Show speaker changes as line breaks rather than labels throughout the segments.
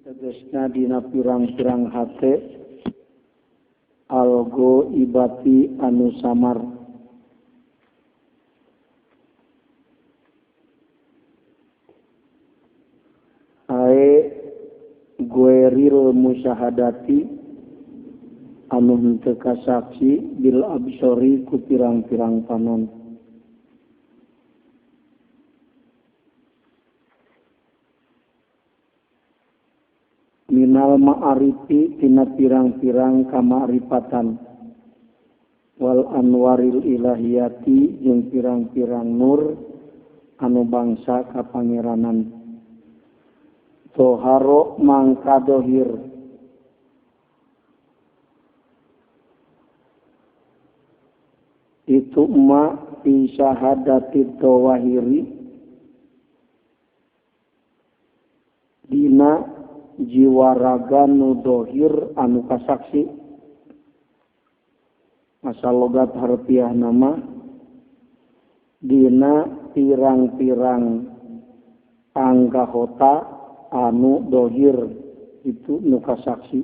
tegasna dina pirang-pirang hate algo ibati anu samar ae gueril musyahadati anu henteu kasaksi bil absori ku pirang-pirang panon minal ma'arifi tina pirang-pirang kamarifatan wal anwaril ilahiyati jeung pirang-pirang nur anu bangsa kapangeranan toharo mangka dohir itu ma fi syahadati tawahiri dina jiwa raga nu dohir anu kasaksi masa logat harfiah nama dina pirang-pirang anggahota anu dohir itu nu kasaksi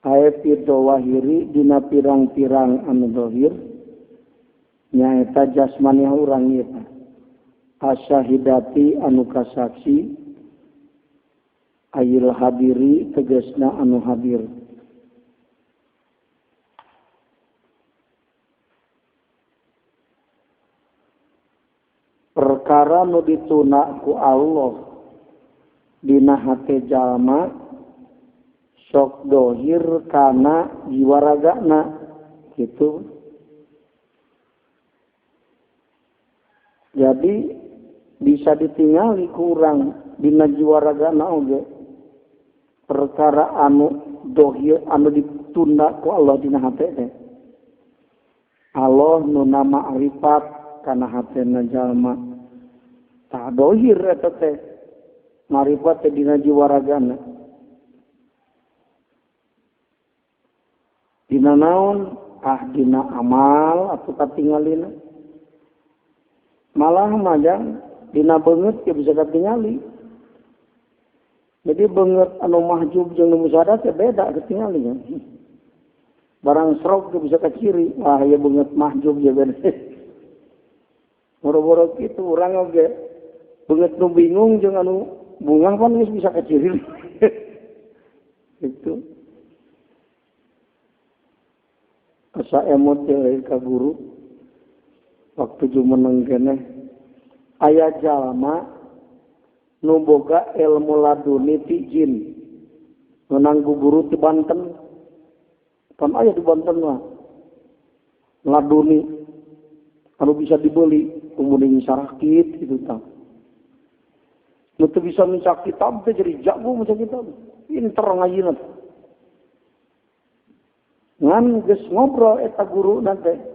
ayat dawahiri dina pirang-pirang anu dohir nyaeta jasmani urang ieu asyahidati anu kasaksi ayil hadiri tegasna anu hadir perkara nu dituna ku Allah dina hate jalma sok dohir kana jiwa ragana gitu. Jadi bisa ditingali kurang dina jiwa ragana oge perkara anu dohir anu ditunda ku Allah dina hate teh Allah nu nama arifat kana hatena jalma tak dohir eta teh marifat teh dina jiwa ragana dina naon dina amal atuh katingalina malah majang dina beungeut teh bisa katingali. Jadi beungeut anu mahjub jeung nu musyahadat teh beda katingali. Barang srok teh bisa kaciri, wah ieu beungeut mahjub ya beda. Boro-boro kitu urang oge beungeut nu bingung jeung anu bungang pun geus bisa kaciri. Itu. Asa emot teh ka guru waktu jumeneng keneh aya jalma nu boga ilmu laduni ti jin menang guru ti Banten kan aya di Banten mah laduni anu bisa dibeli kemudian sarakit gitu tah nu teu bisa maca kitab teh jadi jago maca kitab pinter ngajina ngan geus ngobrol eta guru nanti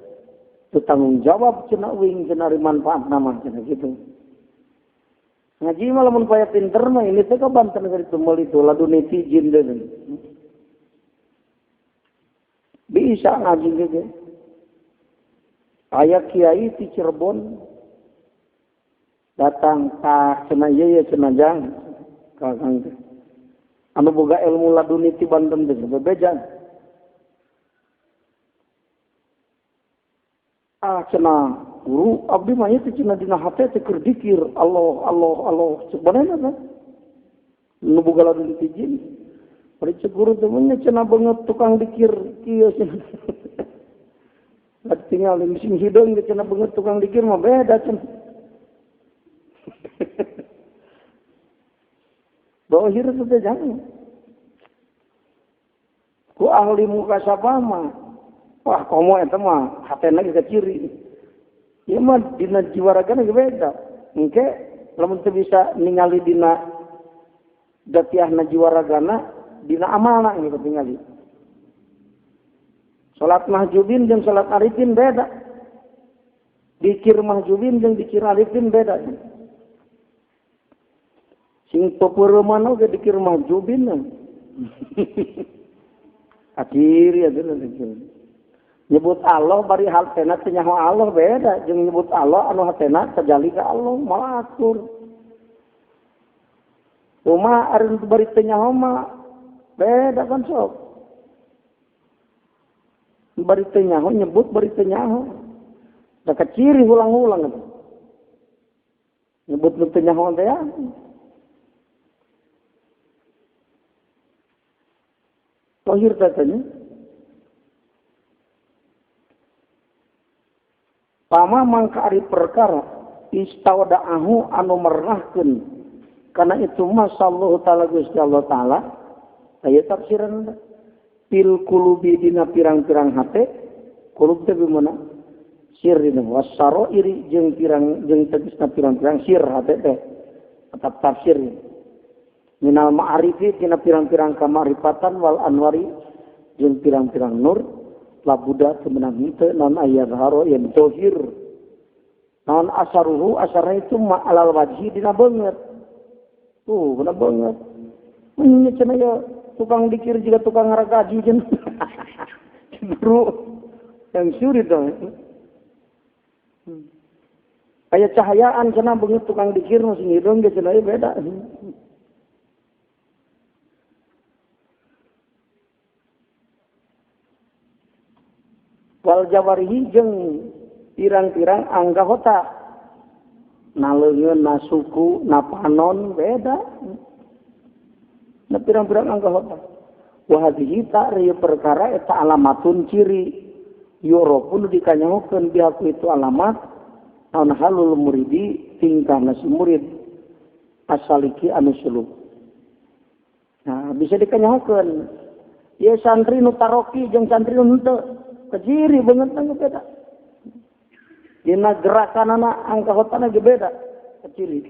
tanggung jawab cenah wing cenah manfaat nama cenah gitu. Ngaji mah lamun paya pinter mah ini teh ka Banten keur tumul itu laduni ti jin deui. Bisa ngaji ge. Aya kiai ti Cirebon datang ka cenah ieu cenah jang ka kang teh. Anu boga ilmu laduni ti Banten teh bebejan. Cenah guru abdi mah ieu cenah dina hate teh keur dikir Allah sebenarnya kan nu boga ladun ti jin bari cek guru teh mun cenah beungeut tukang dikir kieu cenah tinggal mesin hidung ge cenah beungeut tukang dikir mah beda cenah dohir teh jangan ku ahli mukasabah mah wah komo eta mah hatena geus kaciri. Ieu mah dina jiwa ragana ge beda. Engke lamun teu bisa ningali dina datiahna jiwa ragana dina amalna gitu tingali. Salat mahjubin jeung salat arifin beda. Dikir mahjubin jeung dikir arifin beda. Sing popeureumana ge dikir mahjubin. Akhir ya dikir. Nyebut Allah bari hatena teh nyaho Allah beda jeung nyebut Allah anu hatena terjali ka Allah malah atur. Uma ari bari teu nyaho mah beda kan sok. Bari teu nyaho nyebut bari teu nyaho. Da ciri ulang-ulang itu. Nyebut teu nyaho teh ya. Tohir katanya. Pama mangka ari perkara istawada'ahu anu merahkeun kana itu mah sallallahu taala Gusti Allah taala aya tafsiran fil qulubi dina pirang-pirang hate qulub teh gimana sir dina wasaro iri jeung tegasna pirang-pirang sir hate teh tetap tafsir minal ma'arifi dina pirang-pirang kamarifatan wal anwari jeung pirang-pirang nur labuda temenang henteu non ayat haro yang tohir non asaruhu asarna itu ma'alal wajhi dina beungeut. Benar banget. Ini cina ya tukang dikir juga tukang ngaragaji jen. Cenderung yang suri dong. Kayak cahayaan cina banget tukang dikir masih ngidong dia cina ya beda. Wal jawarihi jeung pirang-pirang anggota. Naleungeun na suku na panon beda na pirang-pirang anggota wa hadhihi ta'riyu perkara eta alamatun ciri yuropun dikanyahokeun bihaku itu alamat naon halul muridi tingkahna si murid asaliki anu suluk. Nah bisa dikanyahokeun ye santri nu taroki jeung santri nu henteu keciri beungeut nu beda. Dina gerakanana anggotana ge beda kecil.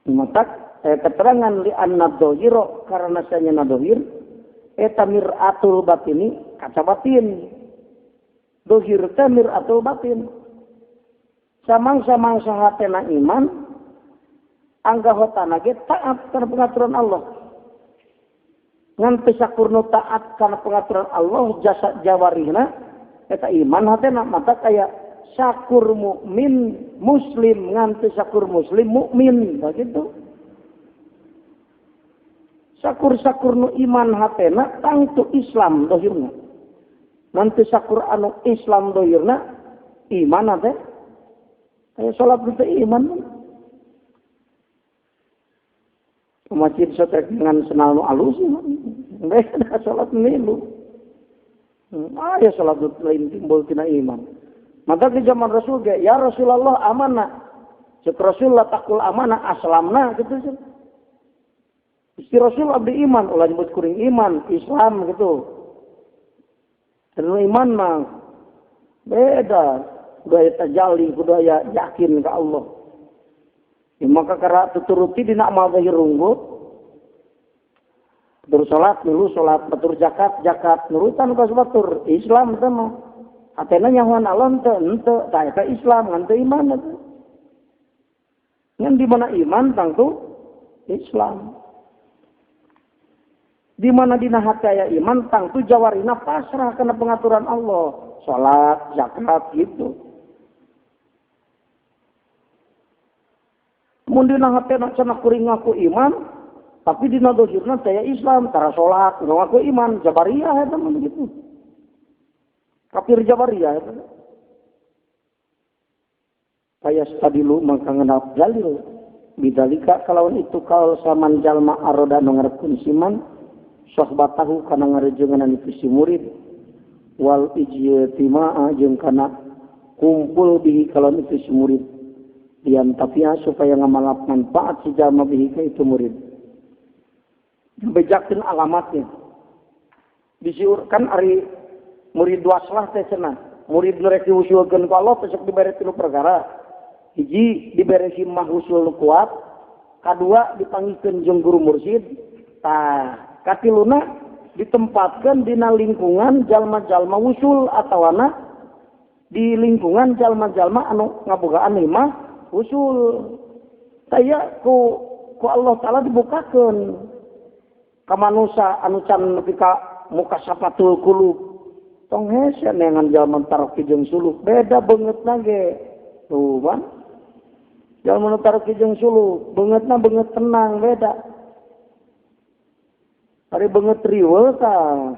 Matak keterangan li anna dhahira karena sanya dhahir eta miratul batini kaca batin. Dhahir teh miratul batin. Samang-samang sahatena iman anggotana ge taat kana pengaturan Allah. Ngan pisakurna taat kana pengaturan Allah jasa jawarihna eta iman hatena mata kayak syakur mukmin muslim nganti syakur muslim mukmin begitu. Syakur nu iman hatena tangtu Islam dohirna. Nanti syakur anu Islam dohirna iman teh kayak salat itu iman. Masjid sotek dengan senal nu alus beda salat milu. Ya salat lain timbul tina iman. Maka di zaman Rasul ge ya Rasulullah amanah. Cek Rasulullah takul amanah aslamna gitu sih. Isti Rasul abdi iman ulah nyebut kuring iman Islam gitu. Dan iman mah beda budaya tajalli budaya yakin ke Allah. Ya, maka kara tuturuti dina amal zahir unggul batur salat, nulu salat, batur zakat, nurutan ka batur Islam teh mah. Hatena nyahoan Allah henteu, tah eta Islam ngan teu iman eta. Ngan di mana iman tangtu Islam. Di mana dina hati aya iman tangtu jawarina pasrah kana pengaturan Allah, salat, zakat gitu. Mun dina hatena cenah kuring ngaku iman tapi dina dohirna saya Islam, tara sholat, ngaku iman, Jabariyah eta mah begitu. Kafir Jabariyah eta. Payas tadilu mangka ngenap jalil. Bidalika kalawan itu kaul saman jalma aroda nu ngarepkeun siman, sohbatahu kana ngarejenganan itu si murid. Wal ijtima'a jeung kana kumpul bihi kalawan itu si murid. Diam tapiah supaya ngamalap manfaat si jalma bihi ka itu murid. Bejakeun alamatnya. Disiurkan ari murid waslah teh cenah. Murid nu rek diusulkeun ku Allah teh sok dibere tilu perkara. Hiji dibere himmah usul nu kuat, kadua dipanggikeun jeung guru mursyid. Tah, katiluna ditempatkeun dina lingkungan jalma-jalma usul atawana di lingkungan jalma-jalma anu ngabogaan himmah usul. Taya ku Allah taala dibukakeun ka manusia anu can nepi ka mukasafatul qulub. Tong hese nengan jalma taroki jeung suluk beda beungeutna ge. Tuh ban. Jalma nu taruki jeung sulu, beungeutna beungeut tenang beda. Ari beungeut riweuh tah.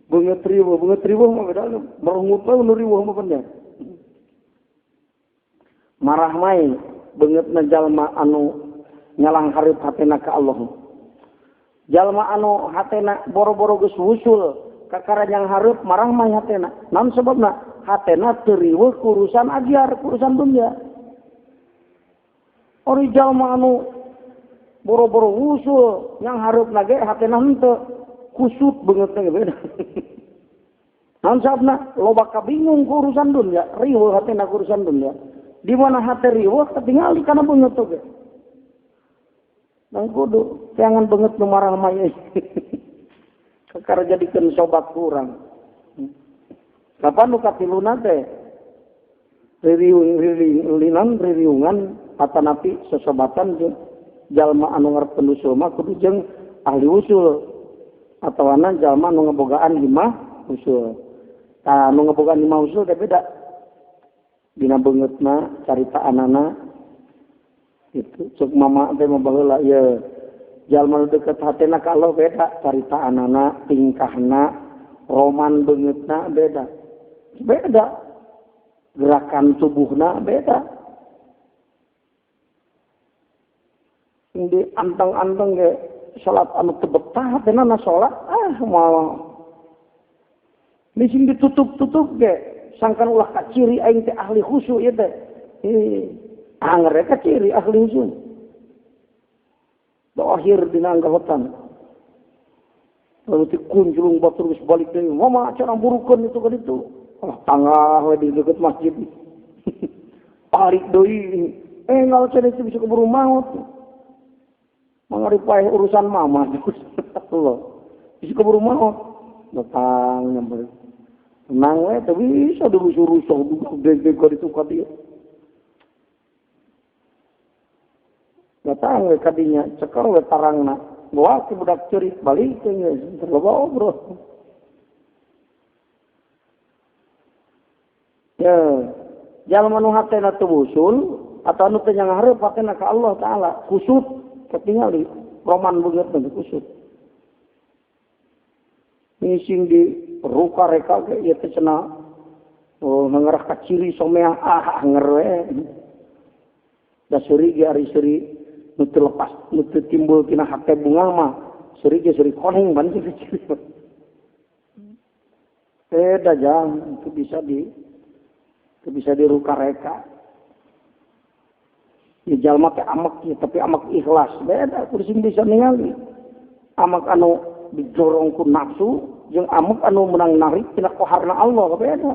Beungeut riweuh mah beda. Merengut we nu riweuh mah bener. Marah main beungeutna jalma anu nyalang hareup hatena ka Allah. Jalma anu hatena boro-boro geus wusul ka karanjang hareup marah mah hatena. Naon sababna? Hatena teu riweuh ku urusan ajar, ku urusan dunya. Ori jalma anu boro-boro wusul yang hareupna ge hatena henteu kusut beungeutna ge beda. Naon sababna? Loba kabingung ku urusan dunya, riweuh hatena ku urusan dunya. Di mana hati riweuh ketinggali kana beungeut oge. Nang kudu jangan beungeut nu marah mah ye. Kakara jadikeun sobat kurang. Kapan nu katiluna teh? Ririungan atanapi sesobatan jeung jalma anu ngarepen usul mah kudu jeung ahli usul atawana jalma anu ngabogaan himah usul. Tah anu ngabogaan himah usul teh beda. Dina beungeutna caritaanana itu cek mama teh mah baheula ieu jalma nu deukeut hatena ka Allah beda caritaanana tingkahna roman beungeutna beda gerakan tubuhna beda di anteng-anteng ge salat anu teu betah hatena na salat moal mising ditutup-tutup ge sangkan ulah ka ciri aing teh ahli khusyuk ieu teh. Angger ka ciri ahli khusyuk. Dohir dina anggahotan. Lalu ti kunjulung batur geus balik deui. Mama cara burukeun itu ka ditu. Tangah we di deukeut masjid. Balik deui. Enggal cenah itu bisa keburu maut. Mangari paeh urusan mama. Allah. Bisa keburu maut. Datang nyamber. Tenang we teu bisa dirusuh-rusuh gede ka ditu ka dieu. Datang we ka dinya cekel we tarangna. Bawa ke budak ceurik balik ke nya terloba obrol. Ya, jalma nu hatena teu usul atawa nu teu nyahareup hatena ka Allah taala kusut ketingali roman beungeut teh kusut. Mising di ruka reka ge ieu teh cenah ngarah ka ciri someah anger we. Da seuri ge ari seuri nu teu lepas nu teu timbul tina hate bunga mah seuri ge seuri koneng ban ciri. Beda jang itu bisa di ruka reka. Ya jalma teh amek ya, tapi amek ikhlas beda kudu bisa ningali. Amek anu didorong ku nafsu jeung amek anu menang narik tina qoharna Allah beda.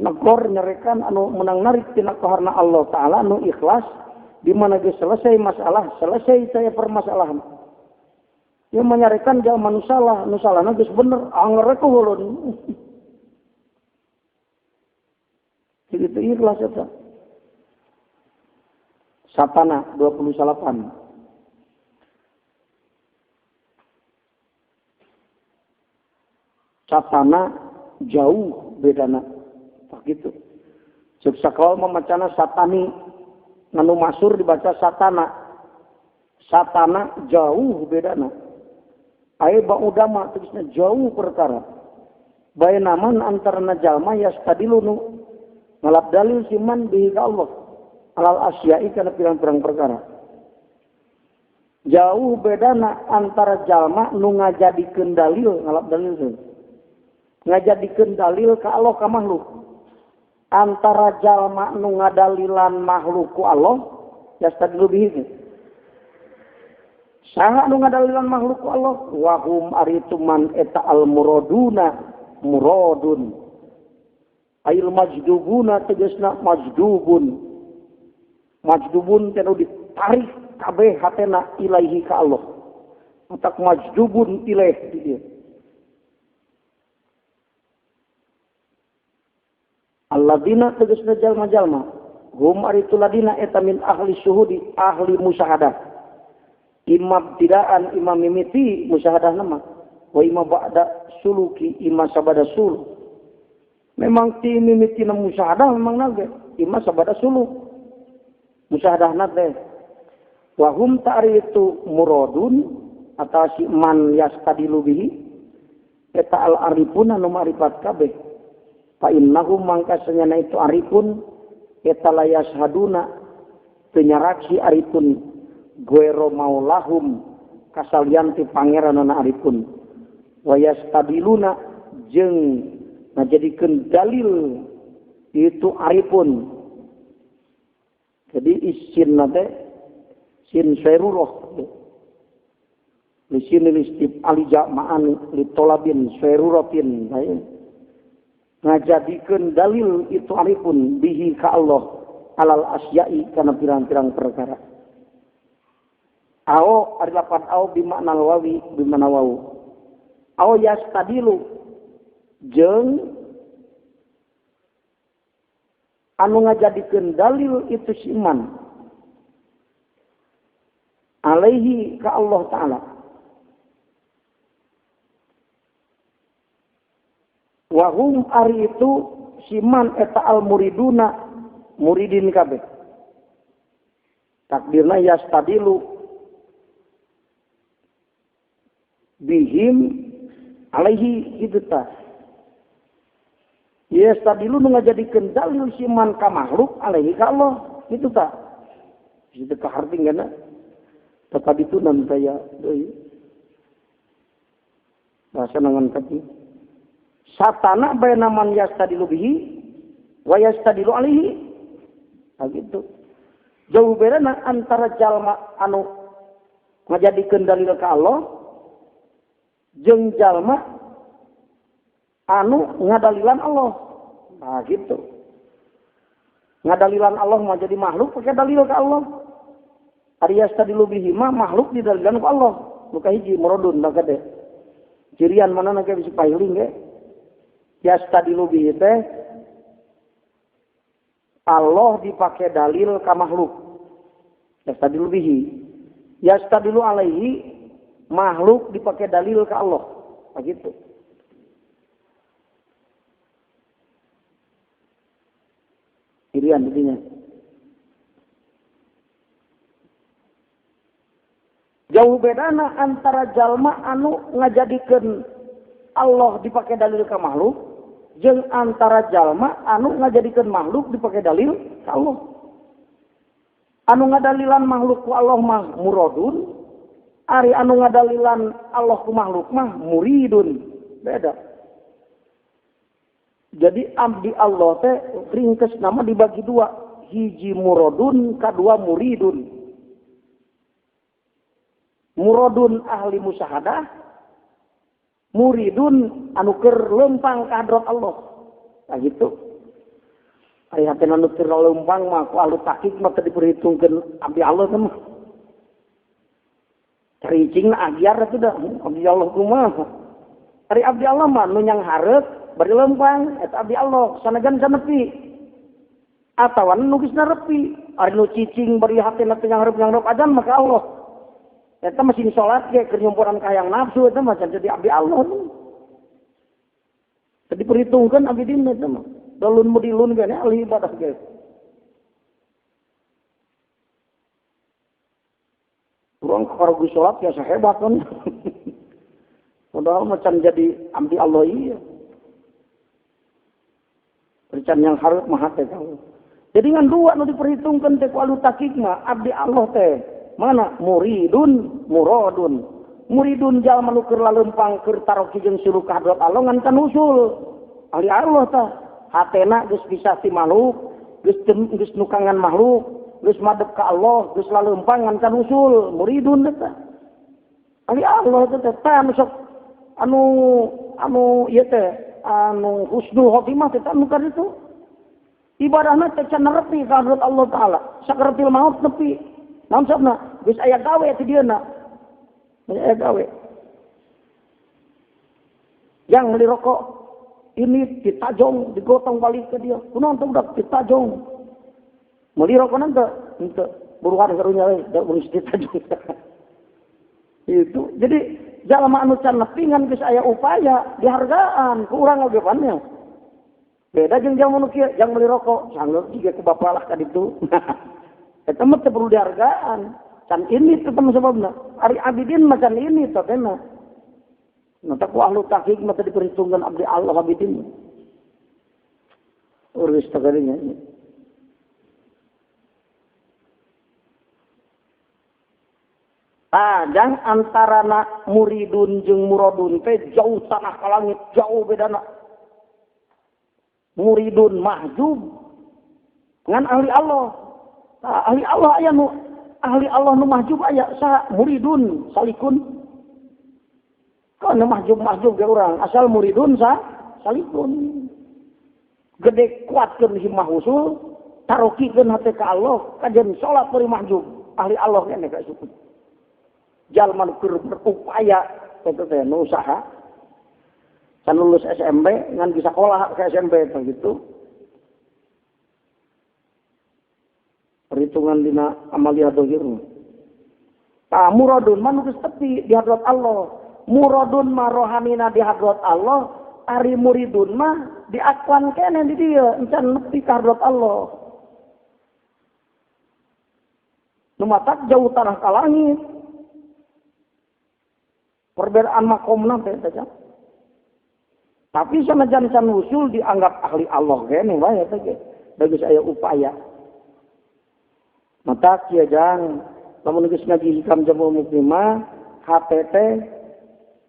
Negor nyerekan anu menang narik tina qoharna Allah taala anu ikhlas di mana geus selesai masalah, selesai saya permasalahan. Yang menyarekan jalma nu salahna geus bener anger ku ulun. Begitu ikhlas eta. Satana 28. Satana jauh bedana begitu. Cek sakal mamacana satani nganu masur dibaca satana. Satana jauh bedana. Aya baudama tulisna jauh perkara. Bainaman antarana jalma yastadilunu ngalap dalil siman bihi ka Allah. Alal asya'i kana pirang-pirang perkara. Jauh bedana antara jalma nu ngajadikeun dalil ngalap dalil teh. Ngajadikeun dalil ka Allah ka makhluk. Antara jalma nu ngadalilan makhluk ku Allah yastadlu bihi. Saha nu ngadalilan makhluk ku Allah wa hum arituman eta al muraduna muradun. Ail majdubuna tegasna majdubun. Majdubun teh ditarik kabeh hatena ilaihi ka Allah. Matak majdubun ilaih di dieu. Alladzina tegasna jalma-jalma hum aritu ladina eta min ahli syuhudi ahli musyahadah. Imam tidaan imam mimiti musyahadah nama wa imam ba'da suluki imam sabada sul Memang ti mimitina musyahadah memang nage. Ima sabada suluh. Musyahadah nate. Wahum ta'ri itu muradun atau si man yastadilu bihi. Eta al-arifun anu ma'rifat kabeh. Fa innahum mangkasanya itu arifun. Eta la yashaduna. Penyaraksi arifun. Guero maulahum. Kasalian ti pangeran ana arifun. Wa yastadiluna jeung ngajadikeun dalil itu arifun. Jadi isin nate sin syarurah. Di sini listip alijama'an litolabin syaruratin. Ngajadikeun dalil itu arifun bihi ka Allah alal asya'i kana pirang-pirang perkara. Ao ari lapan ao bimakna wawi bimana wau. Ao yastadilu jeung anu ngajadikeun dalil itu si iman alaihi ka Allah Ta'ala wahum ari itu si iman eta al muriduna muridin kabeh takdirna yastadilu bihim alaihi itu ta yes tadi lu ngajadikeun dalil siman ka makhluk alaihi ka Allah itu tak itu kahartingana tetapi itu nan saya deui bahasa nangan kaki satana baina man yastadilu bihi wa yastadilu alaihi begitu jauh bedana antara jalma anu ngajadikeun dalil ka Allah jeung jalma anu ngadalilan Allah. Nah gitu. Ngadalilan Allah mau jadi makhluk pakai dalil ke Allah. Ariyas tadilu bihi mah makhluk didalilan ke Allah. Buka hiji muradun da gede. Cirian mana nake bisa pailing ge. Yas tadilu bihi teh Allah dipakai dalil ka makhluk. Yas tadilu bihi. Yas tadilu alaihi makhluk dipakai dalil ke Allah. Begitu. Irian intinya. Jauh bedana antara jalma anu ngajadikeun Allah dipakai dalil ka makhluk jeung antara jalma anu ngajadikeun makhluk dipakai dalil ka Allah. Anu ngadalilan makhluk ku Allah mah muradun, ari anu ngadalilan Allah ku makhluk mah muridun. Beda. Jadi abdi Allah teh ringkes nama dibagi dua, hiji muradun, kadua muridun. Muradun ahli musyahadah, muridun anu keur leumpang ka hadrat Allah. Nah gitu. Ari hatena anu keur leumpang mah ku ahli tahqiq mah teu diperhitungkeun abdi Allah teh mah. Cicing agiar teh dah abdi Allah kumaha. Ari abdi Allah mah nu nyang hareup bari lempang eta abdi Allah sanajan sanepi atawan nu geus narepi ari nu cicing bari hatena teh nyanghareup adan maka Allah eta mesin salat ge keur nyumpuran ka hayang nafsu eta mah jadi abdi Allah tadi perhitungkeun abdi dina eta mah dalun mudilun ge ahli ibadah ge urang karo geus salat ya sahebat kan padahal macam jadi abdi Allah iya percan yang harus maha teh kamu. Jadi ngan dua nu diperhitungkan teh ku alu tahqiq mah abdi Allah teh mana muridun muradun. Muridun jalma nu keur laleumpang keur taroki jeung silu ka hadrat Allah ngan kan usul. Ahli Allah tah hatena geus bisa ti makhluk, geus nukangan makhluk, geus madep ka Allah, geus laleumpang ngan kan usul. Muridun teh. Ahli Allah teh anu ieu teh anu husnul khotimah teh anu kan itu ibadahna teh can nepi ka hadrat Allah Taala sakaratil maut nepi naon sabna geus aya gawe ti dieuna aya gawe yang beli rokok ini ditajong digotong balik ke dia kunaon teh udah ditajong meuli rokok nanti henteu buruhan karunya we da urus ditajong itu jadi jalma anu can nepi ngan geus aya upaya dihargaan ku urang oge pannya Beda jeung jamu nu kieu, jang beli rokok, sanggeus juga ke bapak lah ka ditu. Eta mah teu perlu dihargaan. Can ini teh sebabna. Ari abidin mah can ini teh tena. Mata ku ahlu tahqiq mah diperhitungkan abdi Allah abidin. Urus tagarinya. Jang antarana muridun jeung muradun teh jauh tanah ka langit, jauh bedana. Muridun mahjub ngan ahli Allah. Ahli Allah aya nu ahli Allah nu mahjub aya saha muridun salikun. Kana mahjub ge urang, asal muridun salikun. Gede kuatkeun himmah usul, tarokikeun hate ka Allah, kajen salat bari mahjub. Ahli Allah kene ka suku. Jalma nu keur berupaya eta teh nu usaha. Kan lulus SMP ngan bisa sekolah ke SMP begitu. Perhitungan dina amalia dohir. Muradun mah geus tepi di hadrat Allah. Muradun mah rohanina di hadrat Allah, ari muridun mah diakwan kene di dieu encan nepi ka hadrat Allah. Nu matak jauh tanah ka langit. Perbedaan makomna teh saja. Tapi sanajan can usul dianggap ahli Allah kene wae teh ge. Da geus aya upaya. Mata kieu jang lamun geus ngaji hikam jamul muslimah HTT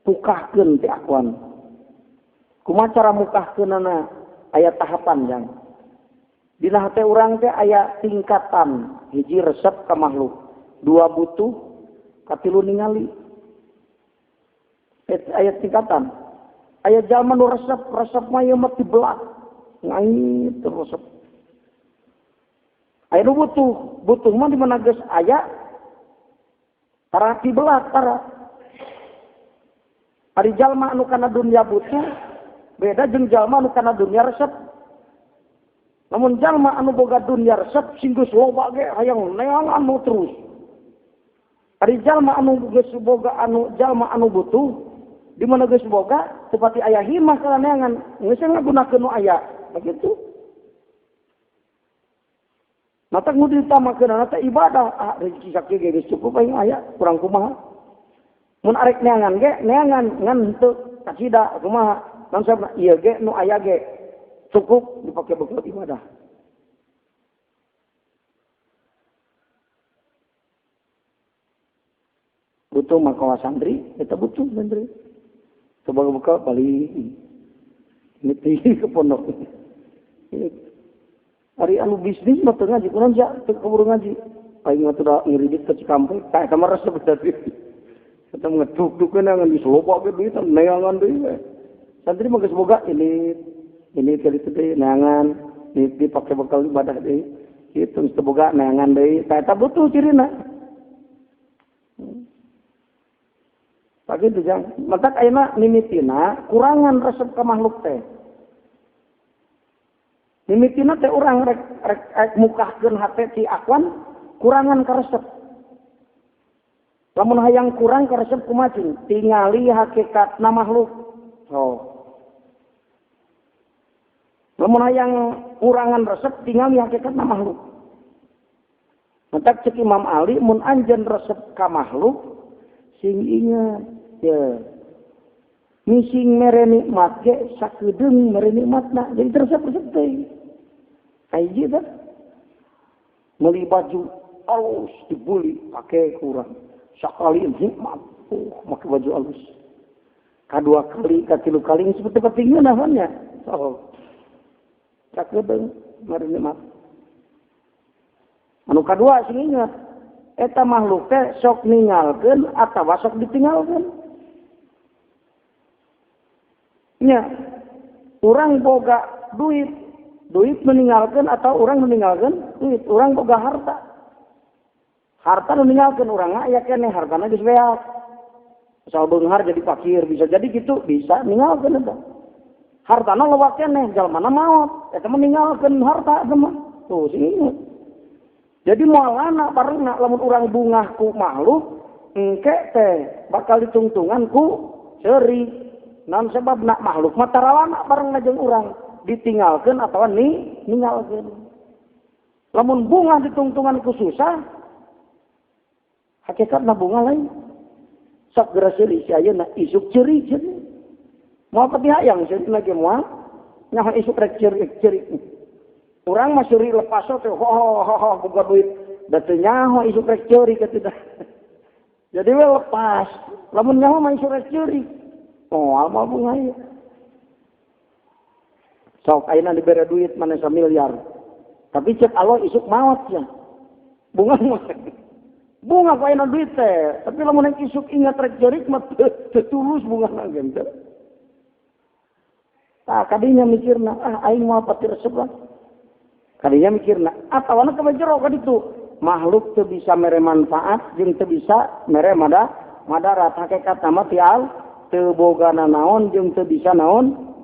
pukahkeun ti akwan. Kumaha cara mukahkeunana aya tahapan jang. Dina hate urang teh aya tingkatan, hiji resep ka makhluk, dua butuh, katilu ningali. Aya tingkatan. Aya jalma nu resep mah ieu mah dibelak. Ngait terus resep. Aya nu butuh mah di mana geus aya tara dibelak tara. Ari jalma anu kana dunya butuh beda jeung jalma anu kana dunya resep. Namun jalma anu boga dunya resep sing geus loba ge hayang neangan anu terus. Ari jalma anu geus boga jalma anu butuh di mana geus boga seperti aya himah kalaneangan geus ngagunakeun nu aya begitu. Mata nu ditamakeun eta ibadah rezeki sakieu ge geus cukup aing aya kurang kumaha. Mun arek neangan ge neangan ngan henteu kasida kumaha ngan sabna ieu ge nu aya ge cukup dipake bekal ibadah. Butuh makawa santri eta butuh santri. Sebagai bekal balik niti ke pondok. Hari anu bisnis mah teu ngaji, kunaon ja teu kaburu ngaji. Aing mah teu ngiridit ke Cikampek, ta eta mah resep tadi. Eta ngeduk-dukeun ngan diseloba ge duit neangan deui we. Santri mah geus boga ini kali teh deui neangan, dipake bekal ibadah deui. Kitu geus teu boga neangan deui, ta eta butuh cirina. Begitu jang. Matak ayeuna mimitina kurangan resep ka makhluk teh. Mimitina teh urang rek mukahkeun hate ti akwan kurangan ka resep. Lamun hayang kurang ka resep kumaha cing? Tingali hakikatna makhluk. Lamun hayang kurangan resep tingali hakikatna makhluk. Matak cek Imam Ali mun anjeun resep ka makhluk sing ingat ya mising mere nikmat ge sakedeung mere nikmatna jadi resep-resep teh aja dah beli baju alus dibeli pakai kurang sekali nikmat make baju alus kadua kali katilu kali seperti pentingnya namanya sakedeung mere nikmat anu kadua sing ingat eta makhluk teh sok ninggalkeun atawa sok ditinggalkeun. Nya, urang boga duit meninggalkeun atau urang meninggalkeun duit, urang boga harta. Harta meninggalkeun urang aya keneh hartana geus beak. Asal beunghar jadi fakir bisa jadi gitu, bisa ninggalkeun eta. Hartana loba keneh, jalmana maot, eta meninggalkeun harta mah. Tuh sing inget. Jadi moalana paruna lamun urang bungah ku makhluk engke teh bakal ditungtungan ku seuri. Naon sebab nak makhluk mah tarawana bareng jeung urang ditinggalkan atau ninggalkan. Lamun bunga ditungtungan ku susah, hakikatna bunga lain. Sok geura seuri si ayeuna isuk ceri. Mau pati hayang seuri lagi moal nyaho isuk rek ceri. Urang mah seuri lepas teh ho boga duit da teu nyaho isuk rek ceri katidah. Jadi we lepas, lamun nyaho mah isuk rek ceri. Moal mah bunga ieu. Sok ayeuna dibere duit mana 1 miliar. Tapi cek Allah isuk maot ya. Bunga mah. Bunga kok ayeuna duit teh, tapi lamun yang isuk ingat rek jerik mah tulus bunga nanggen teh. Tah kadinya mikirna, aing moal pati resep lah. Kadinya mikirna, atawana ka jero ka ditu. Makhluk teu bisa mere manfaat jeung teu bisa mere madarat. Hakikatna mah teu bogana naon jeung teu bisa naon.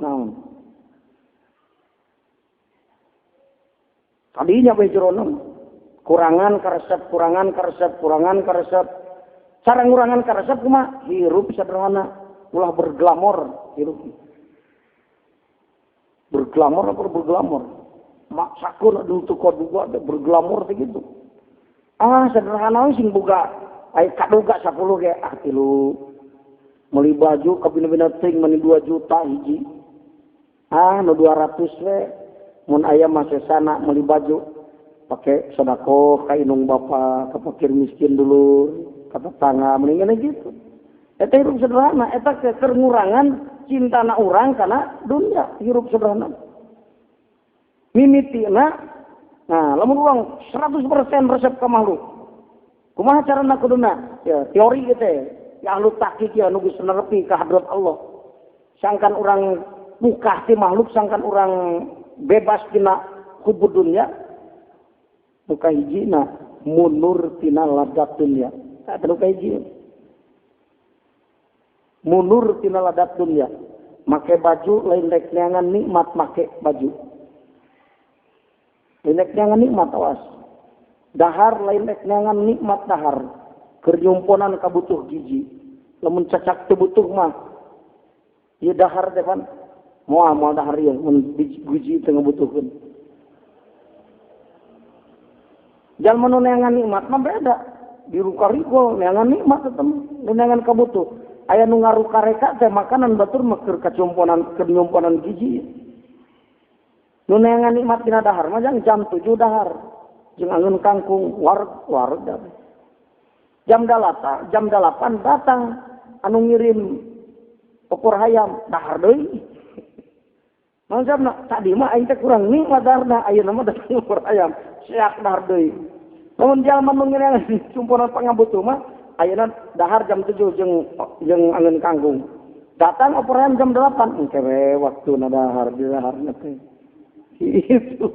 Tadinya bae jerona kurangan karesep. Cara ngurangan karesep kumaha? Hirup sederhana, ulah berglamor hirup. Berglamor. Maksakun adu tukod juga berglamor teh gitu. Sederhana we sing boga aya kadoga 10 ge 3 meuli baju kabina-bina teuing meni 2 juta hiji. Nu 200 we mun aya mah sesana meuli baju pake sedekah ka inung bapa, ka fakir miskin dulu, ka tetangga mendingan gitu. Eta hirup sederhana, eta keur ngurangan cintana urang kana dunya, hirup sederhana. Mimitina, lamun urang 100% resep ka makhluk. Kumaha carana kuduna? Ya teori gitu ya ahlu tahqiq ya nu geus nerepi ka hadrat Allah. Sangkan urang mukah ti makhluk, sangkan urang bebas tina hubud dunya. Nuka hijina munur tina ladat dunya. Eta nuka hiji. Munur tina ladat dunya. Make baju lain rek neangan nikmat make baju. Lain rek neangan nikmat awas. Dahar lain rek neangan nikmat dahar. Keur nyumponan kabutuh giji. Lamun cacak teu butuh mah. Ieu dahar teh pan moal dahar ieu mun giji teu ngabutuhkeun. Jalma nu neangan nikmat mah beda. Diruka-riko neangan nikmat tetep neangan kabutuh. Aya nu ngarukareka teh makanan batur mah keur nyumponan giji. Nu neangan nikmat dina dahar mah jam 7 dahar. Jeung angeun kangkung wareg dah. Jam 8 datang anu ngirim opor hayam dahar deui. Maksudna tadi mah aing teh kurang nikmat daharna, ayeuna mah datang opor hayam. Siak dahar deui. Lamun jalma nu ngirangan cumpunan pangabutuh mah ayeuna dahar jam 7 jeung angeun kangkung. Datang opor ayam jam 8 engke we waktuna dahar di daharna teh. Gitu.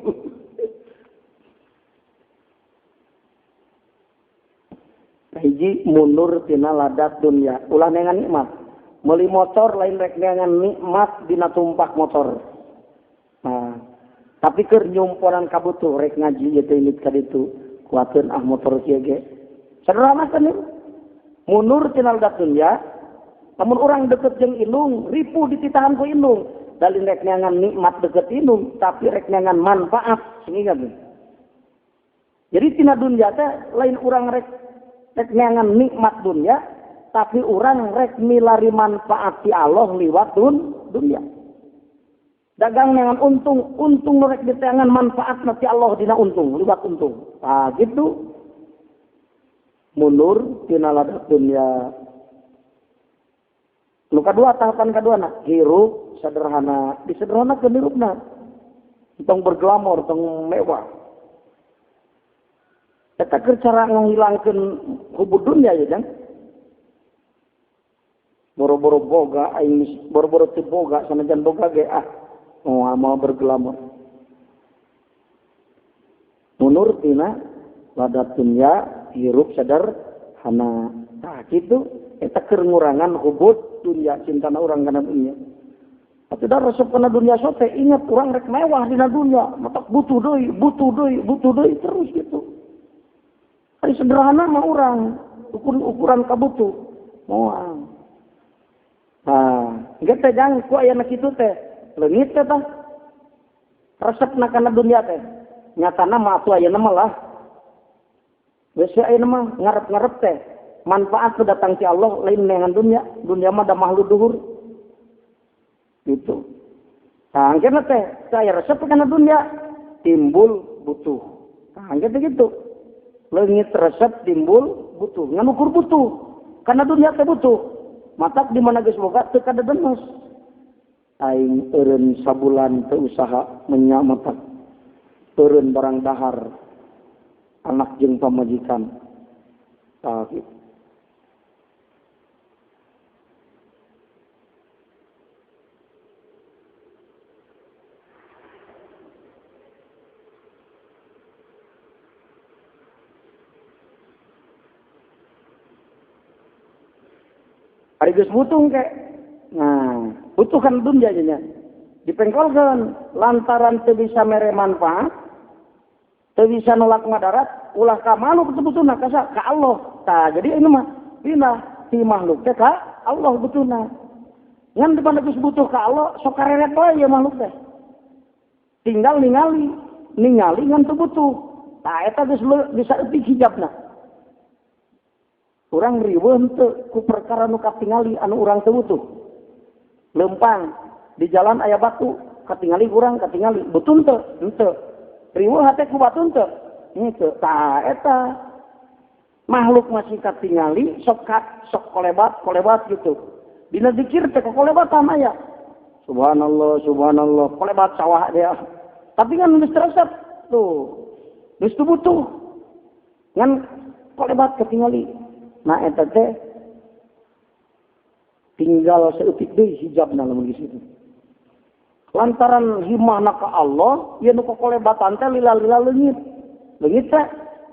Hiji mundur tina ladat dunya. Ulah neangan nikmat. Meuli motor lain rek neangan nikmat dina tumpak motor. Tapi keur nyumponan kabutuh rek ngaji ieu teh init ka ditu kuateun motor kieu ge. Sederhana kan ieu. Mundur tina ladat dunya. Namun orang deket jeung indung, ripuh dititahan ku indung. Dalin rek neangan nikmat deket indung, tapi rek neangan manfaat singgan. Jadi tina dunya teh lain urang rek neangan nikmat dunya, tapi urang rek milari manfaat ti Allah liwat dunya. Dagang neangan untung rek diteangan manfaat nanti Allah dina untung, liwat untung. Gitu. Mundur tina ladat dunya. Nu kadua tahapan kaduana, hirup sederhana, disederhanakeun hirupna. Tong berglamor, tong mewah. Eta keur cara ngahilangkeun hubud dunya ya kan. Boro-boro boga aing boro-boro teu boga sanajan boga ge mau berglamor. Munur tina ladat dunya hirup sederhana. Tah kitu eta keur ngurangan hubud dunia cintana urang kana dunia. Tapi dah resep kana dunia sote ingat urang rek mewah dina dunia, matak butuh deui terus gitu. Ari sederhana mah urang ukuran kabutuh moal. Geus teh jang ku aya kitu teh leungit teh tah. resepna kana dunia teh. Nyatana mah atuh ayeuna mah lah. Geus ayeuna mah ngarep-ngarep teh. Manfaat tu datang ti Allah lain dengan dunia. Dunia mah da makhluk duhur. Gitu. Nah, akhirnya teh saya resep kana dunia timbul butuh. Nah, gitu. Leungit resep timbul butuh. Ngan ukur butuh. Karena dunia teh butuh. Matak di mana geus boga teu kada denos. Aing eureun sabulan teu usaha menyamatak. Eureun barang dahar anak jeung pamajikan. Tah gitu. Ari geus butuh ke. Nah, butuh kan dunia nya. Dipengkolkeun lantaran teu bisa mere manfaat, teu bisa nolak madarat, ulah ka makhluk teu butuhna ka Allah. Tah, jadi ini mah dina ti makhluk teh ka Allah butuhna. Ngan di mana geus butuh ka Allah, sok kareret wae ya makhluk teh. Tinggal ningali ngan teu butuh. Tah eta geus bisa eutik hijabna. Urang riweuh henteu ku perkara nu katingali anu urang teu butuh. Lempang di jalan aya batu, katingali urang katingali, betul teu? Henteu. Riweuh hate ku batu henteu? Henteu. Tah eta makhluk masih katingali sok kolebat gitu. Dina zikir teh kolebatan aya. Subhanallah, kolebat sawah dia. Tapi kan geus resep tuh. Geus teu butuh. Ngan kolebat katingali. Nah eta teh tinggal seutik deui hijabna lamun geus kitu. Lantaran himahna ka Allah, ieu nu kokolebatan teh lila-lila leungit. Leungit teh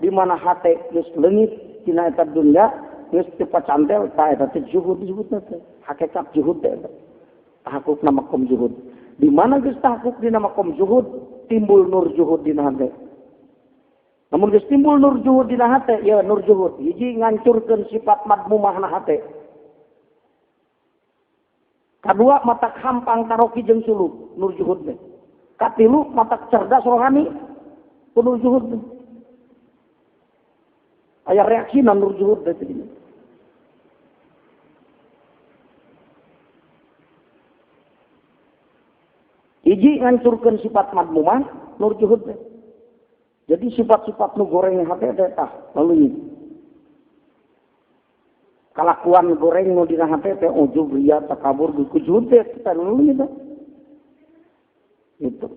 di mana hate geus leungit tina eta dunya, geus teu pacantel ka eta teh zuhud disebutna teh. Hakikat zuhud teh eta. Tahaqquq na maqam zuhud. Di mana geus tahaqquq dina maqam zuhud, timbul nur zuhud dina hate. Namun geus timbul nur zuhud dina hate, ya nur zuhud hiji ngancurkeun sifat madmumahna hate. Kadua matak hampang taroki jeung suluk, nur zuhud teh. Katilu matak cerdas rohani, nur zuhud teh. Aya reaksina nur zuhud teh teh. Hiji ngancurkeun sifat madmumah, nur zuhud teh. Jadi sifat-sifat nu goreng hate teh tah lalu ini. Kalakuan goreng nu dina hate teh ujub riya takabur dikujud teh kita lalu ini teh. Itu.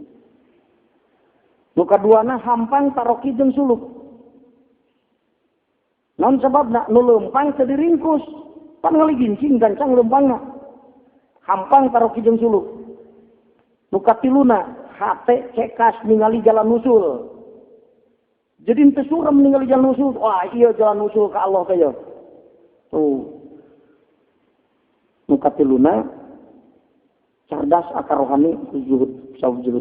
Nu kaduana hampang taroki jeung suluk. Naon sababna nu leumpang teu diringkus. Pan ngali gincing gancang leumpangna. Hampang taroki jeung suluk. Nu katiluna hate cekas ningali jalan nusul. Jadi ente suram meninggal jalan usul. Wah iya jalan usul ke Allah kaya. Tuh. Nukatiluna. Cerdas akar rohani. Zuhud. Sawab zuhud.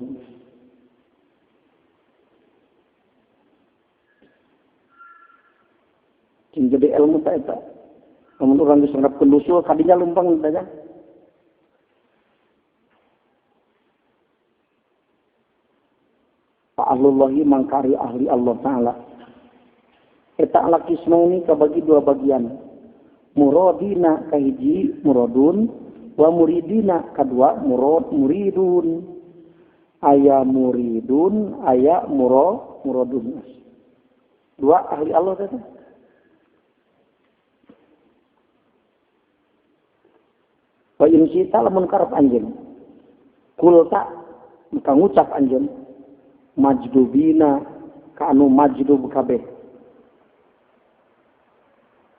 Jadi ilmu tak itu. Namun orang disanggap kendusul. Kadinya lumpang. Saja. Ahlullahi mangkari ahli Allah Ta'ala. Eta ala kisma ini kabagi dua bagian. Muradina kahiji muradun. Wa muridina kedua muridun. Aya muridun, aya muradun. Dua ahli Allah tadi. Wa insita lamun karep anjeun. Kulta maka ngucap anjeun. Majdubina kanu majdub kabeh.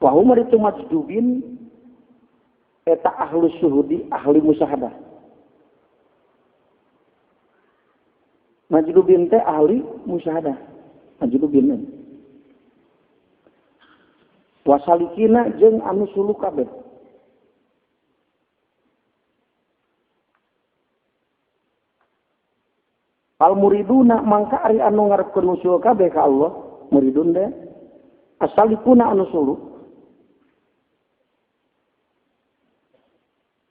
Wa hum itu majdubin eta ahli syuhudi ahli musyahadah. Majdubin teh ahli musyahadah. Majdubin. Wasalikina jeung anu suluk kabeh. Al muriduna mangka ari anu ngarepkeun usul kabeh ka Allah, muridun teh asalikuna anu suluk.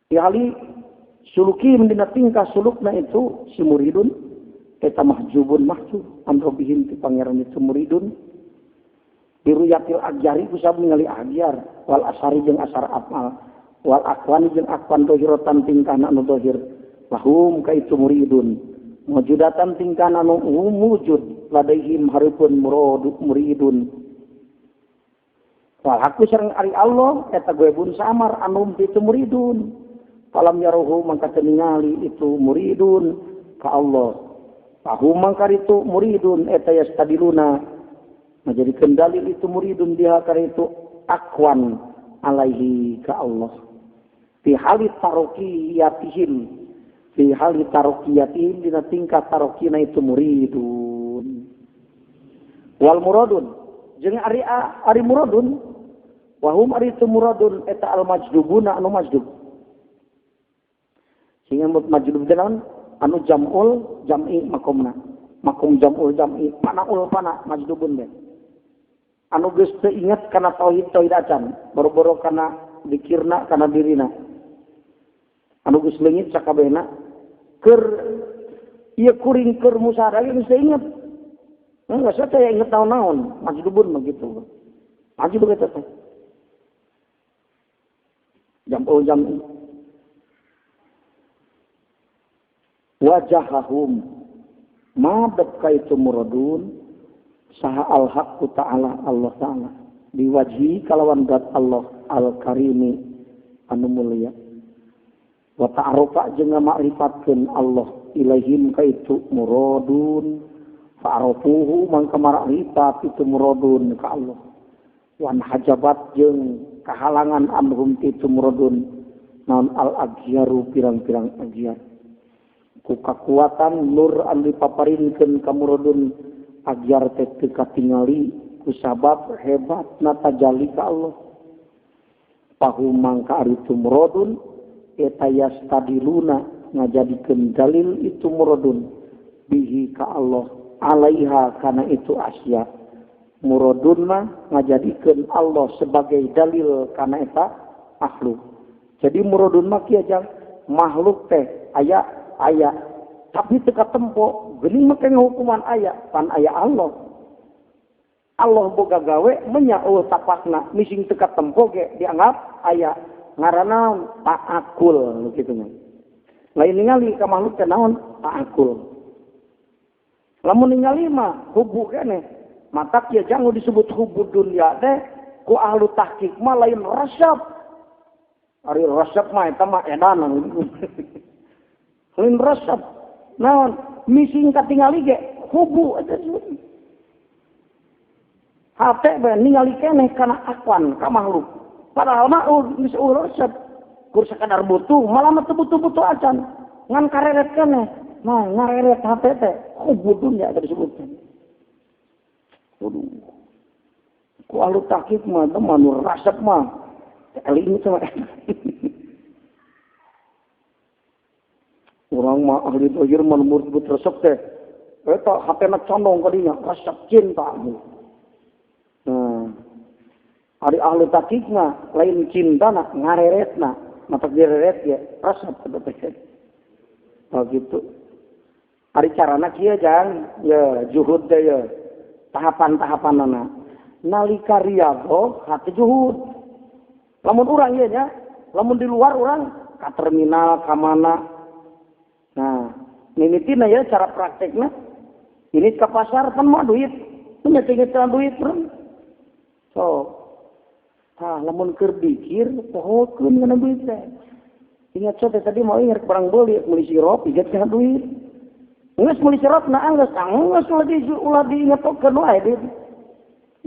Yali suluki mendina tingkah sulukna itu si muridun eta mahjubun mahjub amrobihim ti pangeran itu muridun diruyatil agyari kusab ningali agyar wal asari jeung asar amal wal akwan jeung akwan dohirotan tingkahna anu dohir lahum ka itu muridun mujudatan tingkahna anu wujud ladaihim hareupeun muridun wal haku sareng ari Allah eta goebun samar anu itu muridun falam yaruhu mangka teu ningali itu muridun ka Allah Pahum mangkar itu muridun eta yastadiluna menjadi kendali itu muridun dia kar itu akwan alaihi ka Allah fi hali tarokiyatihim dina tingkat tarokina itu muridun wal muradun jeung ari muradun wahum ari itu muradun eta al majdubuna anu majdub sehingga majdub tenan anu jam'i makomna makom jam'ul jam'i panaul pana majdubun be anu geus teu inget kana tauhid acan boro-boro kana dikirna kana dirina anu geus leungit sakabehna keur ieu kuring keur musara geus teu inget enggak saya inget naon-naon majdubun begitu majdub eta teh jam'ul jam'i wajahahum madab kaitu muradun saha al-haqqu ta'ala Allah ta'ala diwajhi kalawan dat Allah al-karimi anu mulia wa ta'arufa jeung ma'rifatkeun Allah ilaihim kaitu muradun fa'arufuhu mangka ma'rifat itu muradun ka Allah wan hajabat jeung kahalangan amhum itu muradun naon al-aghyaru pirang-pirang aghiyar ku kakuatan nur anu dipaparinkeun ka muradun agyar teh teu katingali ku sabab hebatna tajalli ka Allah pahu mangka ari tu muradun eta yastadiluna ngajadikeun dalil itu muradun bihi ka Allah alaiha kana itu asya muradun mah ngajadikeun Allah sebagai dalil kana eta makhluk jadi muradun mah kieu jang makhluk teh aya tapi teka tempo geuning make hukuman aya pan aya Allah boga gawe menyau tapakna mising teka tempo ge dianggap aya ngaranna ta'akul kitu nya lain ningali ka makhluk teh naon ta'akul lamun ningali mah hubu keneh mata kieu jangan disebut hubu dunya teh ku ahlu tahqiq mah lain rasyab ari rasyab mah eta mah edan lain rasab naon mising katingali ge hubu eta hate be ningali keneh kana akwan ka makhluk padahal mah geus rasab kur sakadar butuh malah mah teu butuh acan ngan kareret keneh nah ngareret hate teh hubu dunya teh disebutkeun ku alu takik mah teh manur rasab mah eling sama orang mah ahli dohir man murid resep teh eta hatena condong ka dinya resep cintamu nah ari ahli takik mah lain cintana ngareretna mata direret ya resep teh begitu ari carana kieu jang ya juhud teh ya tahapan-tahapanana nalika riyadhah hate juhud lamun urang ieu nya lamun di luar urang ka terminal ka mana. Nah, mimitina ya cara prakteknya. Ini ke pasar kan mau duit, menyetingkan duit pun. So, lamun keur pikir, pohokeun ngana duit teh. Ingat saya tadi mau ingat barang beli, beli sirup, ingat kana duit. Geus beli sirup na geus lagi ulah diingetkeun wae dit.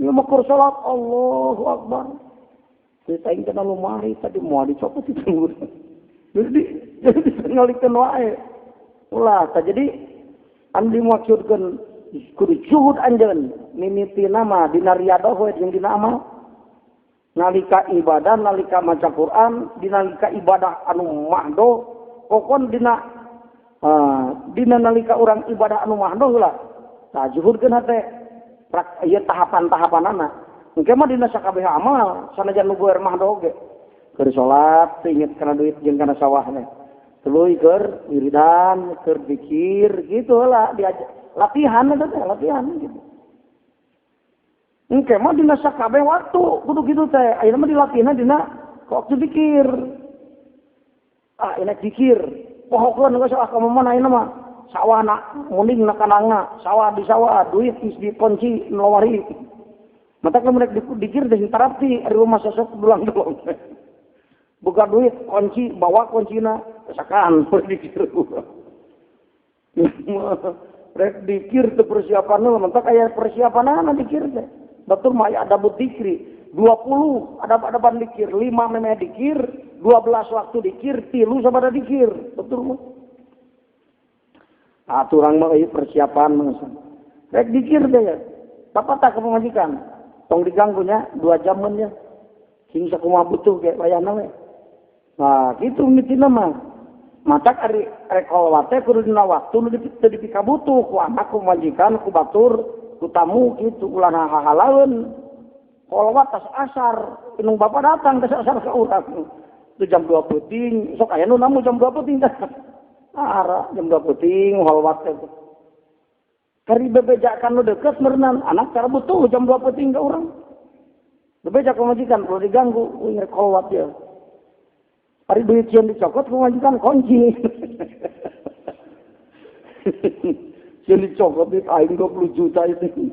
Ieu mah kur salat Allahu Akbar. Kita ingin kana lumari tadi mau dicopot itu. Jadi ngalikeun wae. Ulah jadi andi maksudkeun kudu juhud anjeun mimiti nama dina riyadhah we jeung dina amal nalika ibadah nalika maca Quran dinalika ibadah anu mahdo pokon dina nalika urang ibadah anu mahdo heula tah juhudkeun hate ieu tahapan-tahapanana engke mah dina sakabeh amal sanajan nu goer mahdo ge keur salat inget kana duit jeung kana sawah teh tuluy keur wiridan, keur zikir gitu lah diajak latihan eta teh, latihan gitu. Engke mah dina sakabeh waktu kudu kitu teh. Ayeuna mah dilatihna dina waktu zikir. Enak zikir. Pohokeun geus ka mana ayeuna mah. Sawana muning na kanangna, sawah di sawah, duit geus dikunci melawari. Mata kalau mereka dikir deh terapi, hari rumah sosok belang-belang. Buka duit, kunci, bawa kuncina, kesakan, dikir. Mereka dikir itu persiapan lo, maka kayak persiapan anak dikir deh. Betul mah ada dikri, 20 ada dikir, 5 memang dikir, 12 waktu dikir, 3 sabada dikir. Betul mah. Aturang mah persiapan mah. Mereka dikir deh ya. Bapak tak kemajikan. Tong diganggunya 2 jaman ya. Sing sakumaha butuh kayak bayana we. Nah, gitu mitina mah. Matak ari kolwat teh kudu dina waktu nu dipikabutuh ku anak ku majikan ku batur ku tamu kitu ulah hahalaeun. Kolwat tas asar, inung bapak datang tas asar ka urang. Itu jam 2 peuting, sok aya nu namu jam 2 peuting teh. Ara jam 2 peuting kolwat teh. Kari bebejakan nu deukeut meureunan anak cara butuh jam 2 peuting ka urang. Bebejak ku majikan kudu diganggu ingat kolwat ya. Hari duit yang dicokot, kewajiban kunci. Yang dicokot itu aing 20 juta itu.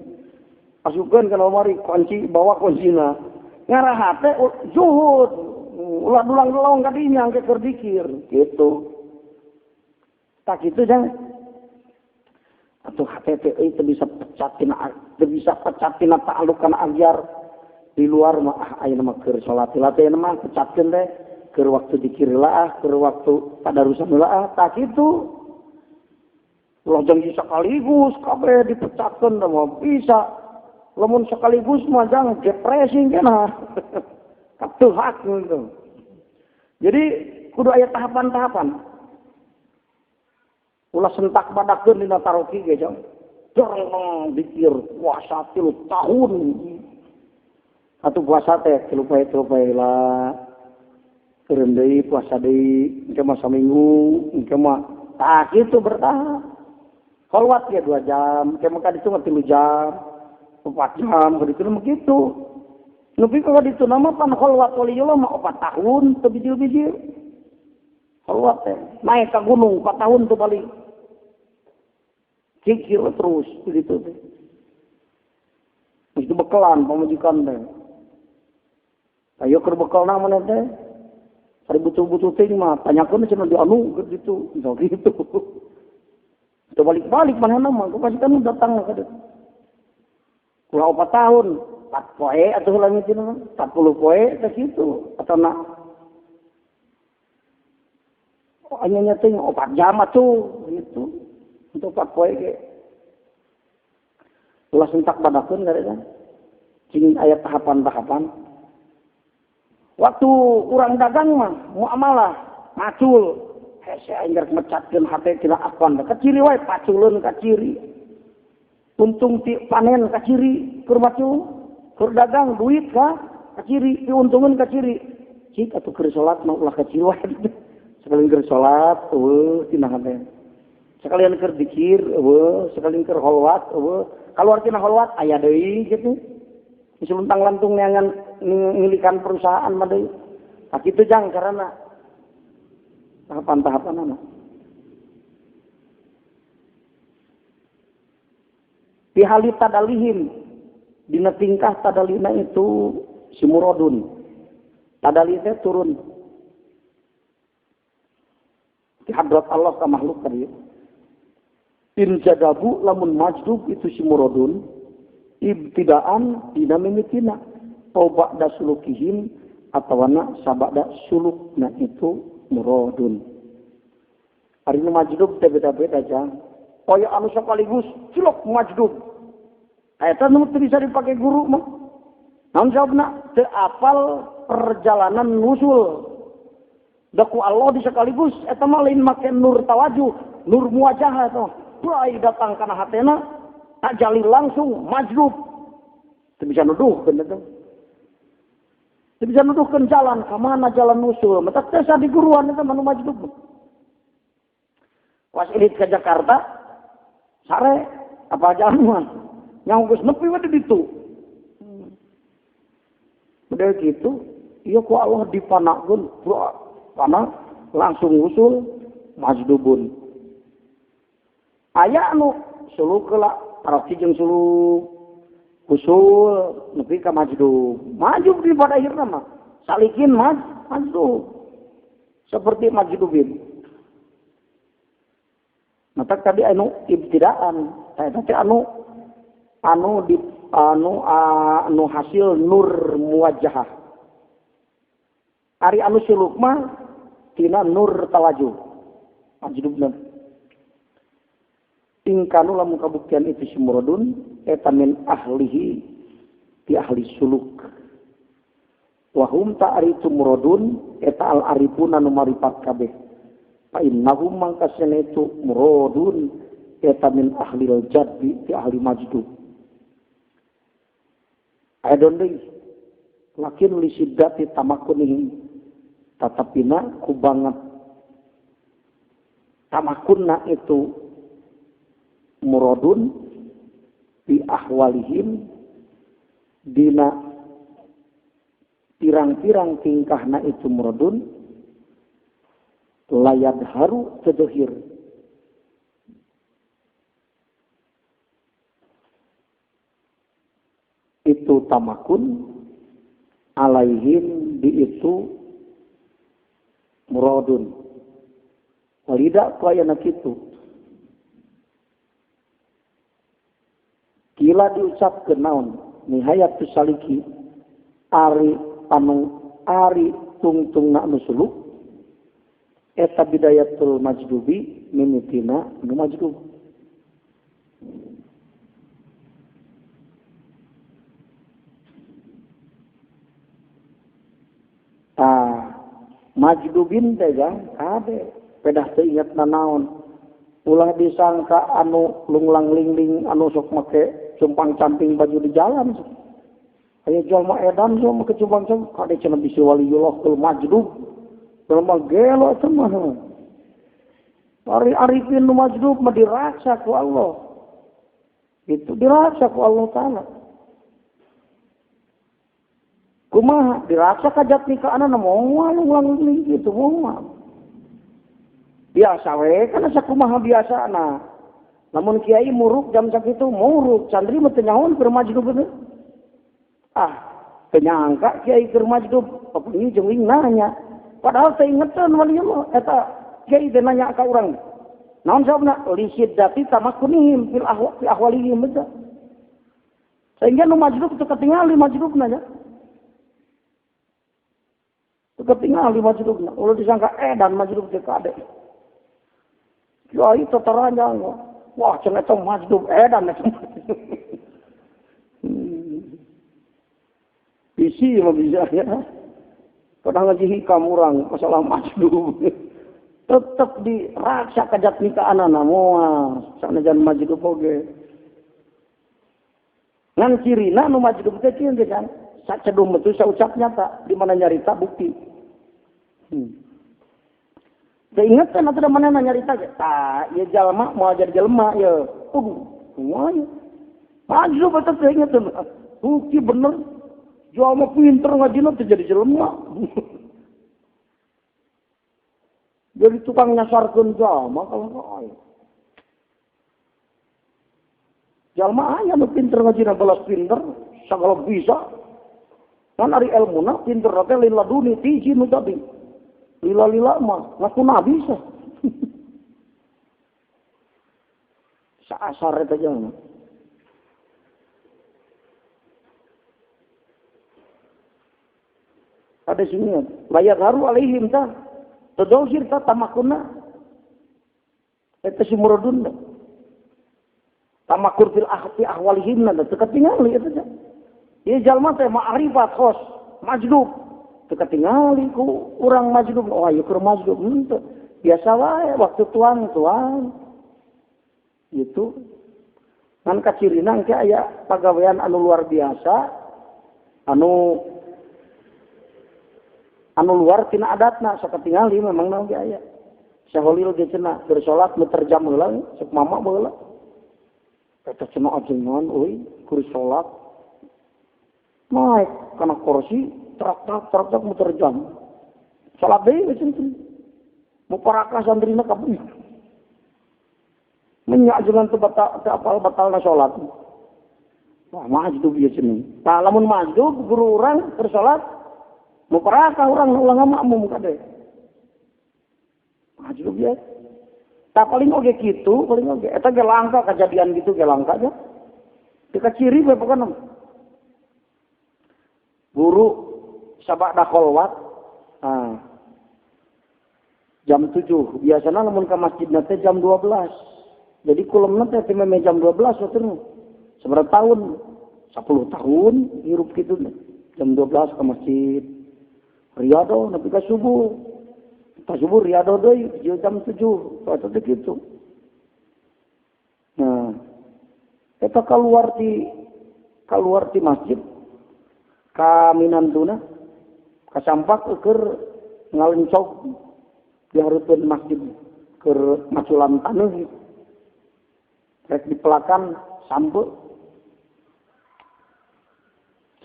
Asukan kalau mari kunci, bawa kuncinya. Ngarah hati, juhud. Ulah dulang-dulang kadinya, angke kerdikir. Gitu. Tak gitu jangan. Atau hati itu bisa pecatin ta'alukan agar di luar mah ayeuna mah keur salat latihan mah pecatkeun teh. Ke waktu dikir lah, ke waktu tadarusan lah, tak itu. Lojong sekaligus, kabeh dipecatkan, mau bisa. Lamun sekaligus mah jangan depresi kena. Katuhak gitu. Jadi kudu aya tahapan-tahapan. Ulah sentak badakeun dina taroki ge jang. Jorong dikir puasa 3 tahun. Atuh puasa teh 3 lah. Turun deui puasa deui engke mah saminggu engke mah tah kitu bertahap. Kholwat ya 2 jam, engke mah kaditu 3 jam, 4 jam kaditu mah kitu. Nepi ka ditu nama pan kholwat waliyullah mah 4 tahun teu bijil-bijil. Kholwat teh naik ka gunung 4 tahun teu balik. Kikir terus kitu teh. Itu bekelan pamajikan teh. Ayo keur bekelna maneh teh. Hari butuh-butuh ting mah tanyakeun cenah di anu gitu, gitu. Teu balik-balik manehna mah, ku pasti kan datang ka dieu. Kurang 4 tahun, 4 poe atuh langit itu 40 poe teh kitu atana. Anyanya teh 4 jam atuh gitu. Untuk 4 poe ge. Ulah sentak badakeun garena. Cing aya tahapan-tahapan. Waktu urang dagang mah muamalah macul hese aing rek mecatkeun hate tina akon ka ciri wae paculeun ka ciri untung ti panen ka ciri keur macul keur dagang duit ka ciri diuntungkeun ka ciri cik atuh keur salat mah ulah ka ciri wae sekalian keur salat tina hate sekalian keur zikir sekalian keur kholwat kaluar tina kholwat aya deui gitu seluntang-lantung neangan ngilikan perusahaan mah deui. Tak kitu jang carana. Tahapan-tahapanana. Fi hali tadalihim dina tingkah tadalina itu si muradun. Tadalih teh turun. Di hadrat Allah ka makhluk tadi. In jadabu lamun majdub itu si muradun. Ibtidaan dina mimitina au ba'da sulukihim atawana sabada sulukna itu muradun. Ari nu majdub teh beda-beda jang. Poe anu sekaligus suluk majdub. Eta nu teu bisa dipake guru mah. Naon jawabna? Teu apal perjalanan nusul. Daku Allah di sekaligus eta mah lain make nur tawajuh, nur muwajahah eta. Mulai datang kana hatena ajali langsung majdub. Tidak bisa nuduhkan itu. Tidak bisa nuduhkan jalan. Kemana jalan nusul. Mata tesa di guruan itu manu majdub. Pas elit ke Jakarta, sare apa jalan yang geus nepi we di ditu. Udah gitu, iya ku Allah dipanakeun, panah langsung usul majdubun. Aya anu suluk heula, tarasi jeung suluk usul nepi ka majdub. Maju di pada akhirna mah salikin majdub. Seperti majdubin. Mata tadi anu ibtidaan, tadi anu hasil nur muwajjahah. Ari anu suluk mah tina nur tawajuh. Majdubna. Ingkanu lamun kabuktian itu sumuradun eta min ahlihi ti ahli suluk. Wa hum ta'ritu muradun eta al arifuna nu maripat kabeh. Fa innahum mangkasana itu muradun eta min ahli al jaddi ti ahli majdub. Adon deui lakin li siddati tamakunihim tatapina ku banget tamakunna itu muradun bi ahwalihim dina pirang-pirang tingkahna itu muradun layad haru kedohir itu tamakun alaihim di itu muradun walidak kayana kitu kila diucapkeun naon nihayatu saliki ari tungtungna anu suluk eta bidayatul majdubi mimitina anu majdub. Majdubin teh gang kade pedah teu ingetna naon ulah disangka anu lunglang lingling anu sok make cumpang camping baju di jalan. Aya jalma edan so make cumpang camping kade cenah bisi waliullah kul majdub. Jalma gelo teh mah. Ari arifin nu majdub mah diraksa ku Allah. Itu diraksa ku Allah Ta'ala. Kumaha diraksa kajat nikaana moal ulang gitu moal. Biasa we kana sakumaha biasana. Lamun kiai muruk jam sakitu muruk, santri mah teu nyahoan keur majdub bener. Penyangka kiai keur majdub, papeuning jeung wing nanya. Padahal teu ingetan waliullah eta kiai teh nanya ka urang. Naon sababna? Li siddati tamakunihim fil ahwalihim betul. Sehingga nu majdub teu katingali majdubna nya. Ketinggal di majdubna. Ulah disangka dan majdub teh kade. Kiai tataranjang. Wah, cenah eta majdub edan eta. Bisi mah bisa ya. Kadang ngaji hikam urang masalah majdub. Tetep diraksa kajat nikaanana moal sanajan majdub oge. Ngan cirina nu majdub teh kieu kan. Sacedum betul saucap nyata di mana nyarita bukti. Saya ingat kan ada mana nyarita ya. Ya jalma mau jadi jalma ya. Semuanya. Majdub betul saya ingat kan. Bukti bener. Jalma pinter ngajina tuh jadi jalma. Jadi tukang nyasarkeun jalma kalau kaya. Jalma aya nu pinter ngajina balas pinter, sagala bisa. Kan ari ilmuna pinter teh lila duni tiji nu tadi. Lila-lila mah ngaku nabi sah. Saasar eta jangan. Ada sini layar haru alaihim ta. Tadawsir ta tamakuna. Eta si muradun. Tamakur fil ahwalihim na tekatingali eta ja. Ieu jalma teh ma'rifat khos majdub. Ketinggali ku urang majdub, ayo keur majdub henteu. Biasa wae waktu tuang. Gitu. Kan kacirina engke aya pagawean anu luar biasa, anu luar tina adatna saketingali memang naon ge aya. Saholil ge cenah keur salat muter jam heula sok mama baheula. Eta cenah ajengan euy keur salat. Naik kana kursi trak muter jam. Salat deui cenah. Muparakah santrina kabeh. Menyak jangan teu batal salat. Wah, majdub ieu cenah. Tah lamun majdub guru urang keur salat muparakah urang ulang makmum kade. Majdub ya. Tak paling oge kitu, paling oge. Eta ge langka kejadian gitu ge langka aja. Dika ciri bae pokona. Guru sabak da kholwat. Jam 7. Biasana lamun ka masjidna teh jam 12. Jadi kulemna teh meme jam 12 waktu seberapa tahun? 10 tahun hirup kitu. Jam 12 ke masjid. Riyado nepi ka subuh. Pas subuh riyado deui jam 7. Waktu kitu. Nah, eta keluar di masjid ka minantuna ka sampak keur ngalencok di hareupeun masjid keur maculan taneuh. Rek dipelakan sampe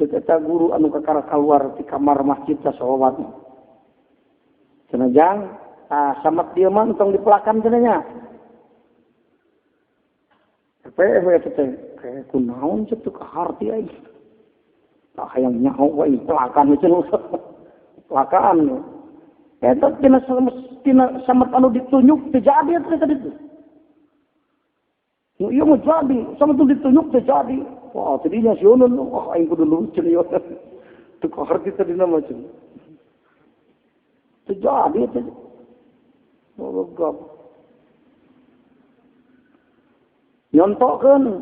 ceuk guru anu kakara keluar di kamar masjid sasolawat cenah jang samet dieu mah tong dipelakan cenah nya teh kunaon ceuk ka harti aing tah hayang nyaho wae pelakan cenah pelakan eta tina samet anu ditunjuk teu jadi eta tadi. Iya mau jadi, sama tuh ditunjuk teh jadi. Wah, tadinya sionon, wah aing kudu lucu nih. Tuh harti tadi nama macam. Teh jadi teh. Oh, gap. Nyontokeun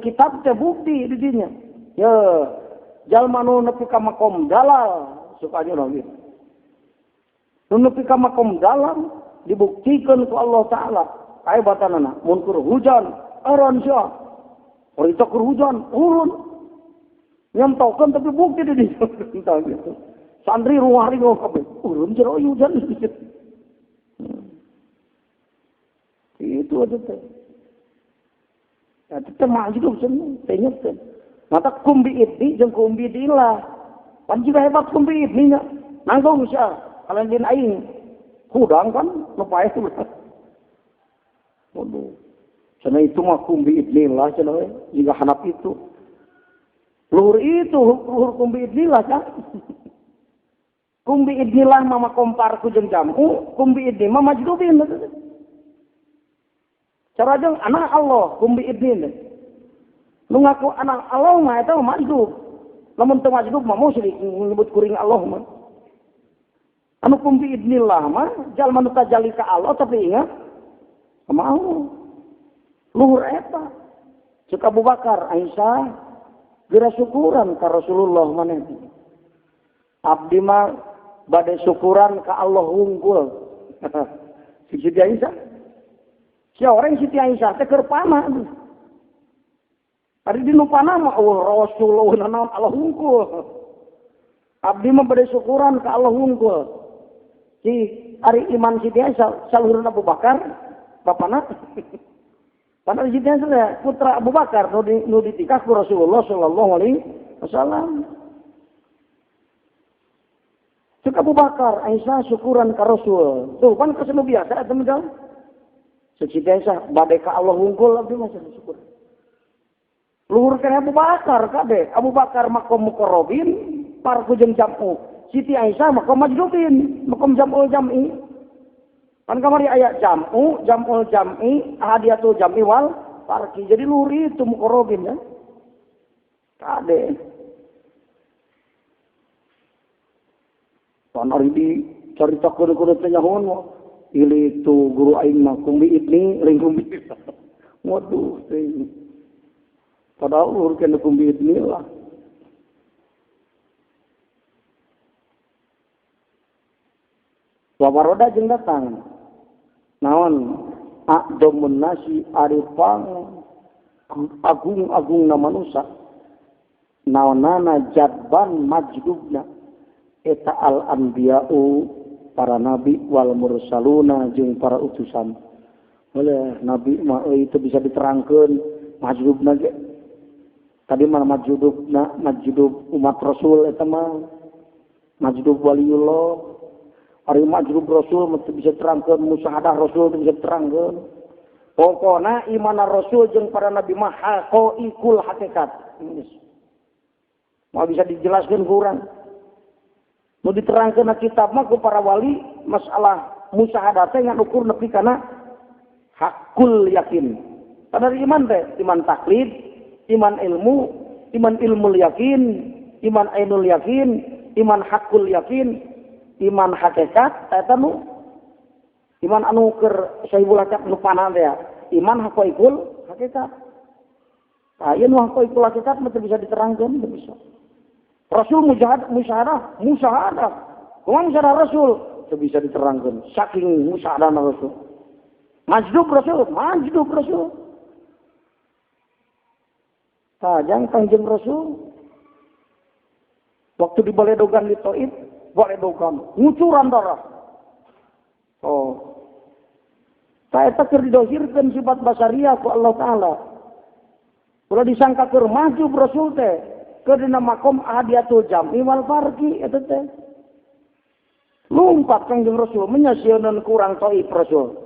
kitab teh bukti di dinya. Ya, jalma nu nepi ka makom dalal sukanya lagi. Nu nepi ka makom dalal dibuktikan ku Allah Ta'ala kaya batanana mun keur hujan aran sia horita keur hujan urun nyontokeun tapi bukti di dieu entah gitu santri ruwari kabeh urun jero hujan itu aja teh ya teh mah hidup sen teh mata kumbi idni jeung kumbi dilah pan jiga hebat kumbi idninya nanggung sia kalian din aing kudang kan lupa itu. Waduh. Cenah itu mah kumbi idnillah cenah jika hanap itu. Luhur kumbi idnillah kan. Kumbi idnillah mah kompar ku jeung jamu, kumbi idni mah majdubin. Cara jeung anak Allah kumbi idni. Nu ngaku anak Allah mah eta majdub. Lamun teu majdub mah musyrik nyebut kuring Allah mah. Anu kumbi idnillah mah jalma nu tajalli ka Allah tapi ingat sama Allah. Luhur eta. Cek Abu Bakar, Aisyah geura syukuran ka Rasulullah maneh. Abdi mah bade syukuran ka Allah unggul. Siti Aisyah. Sia orang Siti Aisyah teh keur panah. Ari dinu panah mah Rasulullah naon Allah unggul. Abdi mah bade syukuran ka Allah unggul. Si ari iman Siti Aisyah saluhurna Abu Bakar bapana Padahal Siti Aisyah putra Abu Bakar nu ditikah ku Rasulullah sallallahu alaihi wasallam. Cek Abu Bakar, Aisyah syukuran ka Rasul. Tuh kan kesemu biasa teman-teman. Siti Aisyah bade ka Allah unggul abdi mah syukur. Luhur kana Abu Bakar kade. Abu Bakar makom muqarrabin parku jeung jamu. Siti Aisyah makom majdubin, makom jamul jam'i. Kan kamari ayat jam'u, jam'ul jam'i, hadiatul jam'i wal parki. Jadi luri itu muqarrabin ya. Kade. Panari di cerita kudu-kudu penyahun ili itu guru aing mah kumbi itni ring kumbi. Waduh, padahal lur kena kumbi itni lah. Wawaroda jeung datang. Naon aqdamun nasi arifang agung-agung na manusia. Naonana jadban majdubna. eta al-anbiya'u para nabi wal mursaluna jeung para utusan. Oleh nabi mah itu bisa diterangkeun majlubna ge. Tadi mah majlub umat Rasul eta mah majlub waliullah. Ari majlub Rasul mah bisa terangkeun musyahadah Rasul bisa terangkeun. Pokona iman Rasul jeung para nabi mah haqaiqul hakikat. Mau bisa dijelaskeun ku urang. Nu diterangkeun na kitab mah ku para wali masalah musyahadah teh ngan ukur nepi kana hakul yakin. Kana iman teh iman taklid, iman ilmu yakin, iman ainul yakin, iman hakul yakin, iman hakikat eta nu iman anu keur sahibul hakikat nu panah teh iman haqaiqul hakikat. Aya nu haqaiqul hakikat mah bisa diterangkeun teu bisa. Rasul musyahadah. Kumaha musyahadah Rasul teu bisa diterangkeun saking musyahadahna Rasul. Majdub Rasul. Tajang Kanjeng Rasul waktu dibaledogan di Taif, baledogan ngucuran darah. Saya tak didohirkan sifat basariah ku Allah Ta'ala. Ulah disangka keur maju Rasul teh ke dina makom ahadiatul jam'i wal farqi eta teh. Lumpat Kanjeng Rasul menyasieun kurang Taif Rasul.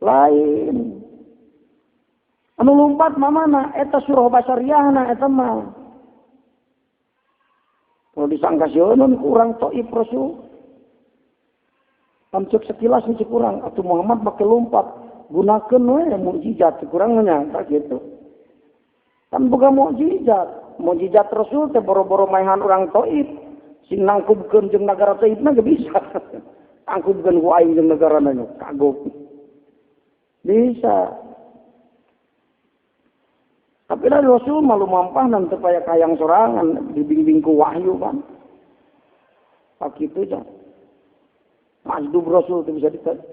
Lain. Anu lumpat mamana eta surah basariahna eta mah. Kalau disangka sieun kurang Taif Rasul. Amcuk sekilas mesti kurang atuh Muhammad make lompat gunakeun we mukjizat kurang nyangka gitu. Kan boga mukjizat Rasul teh boro-boro maehan urang Taif sing nangkubkeun jeung nagara Taifna ge bisa. Angkubkeun ku aing jeung nagarana nya kagok. Bisa. Tapi lah Rasul malu mampah nanti paya kayang sorangan dibimbing ku wahyu kan. Pak itu aja. Majdub Rasul itu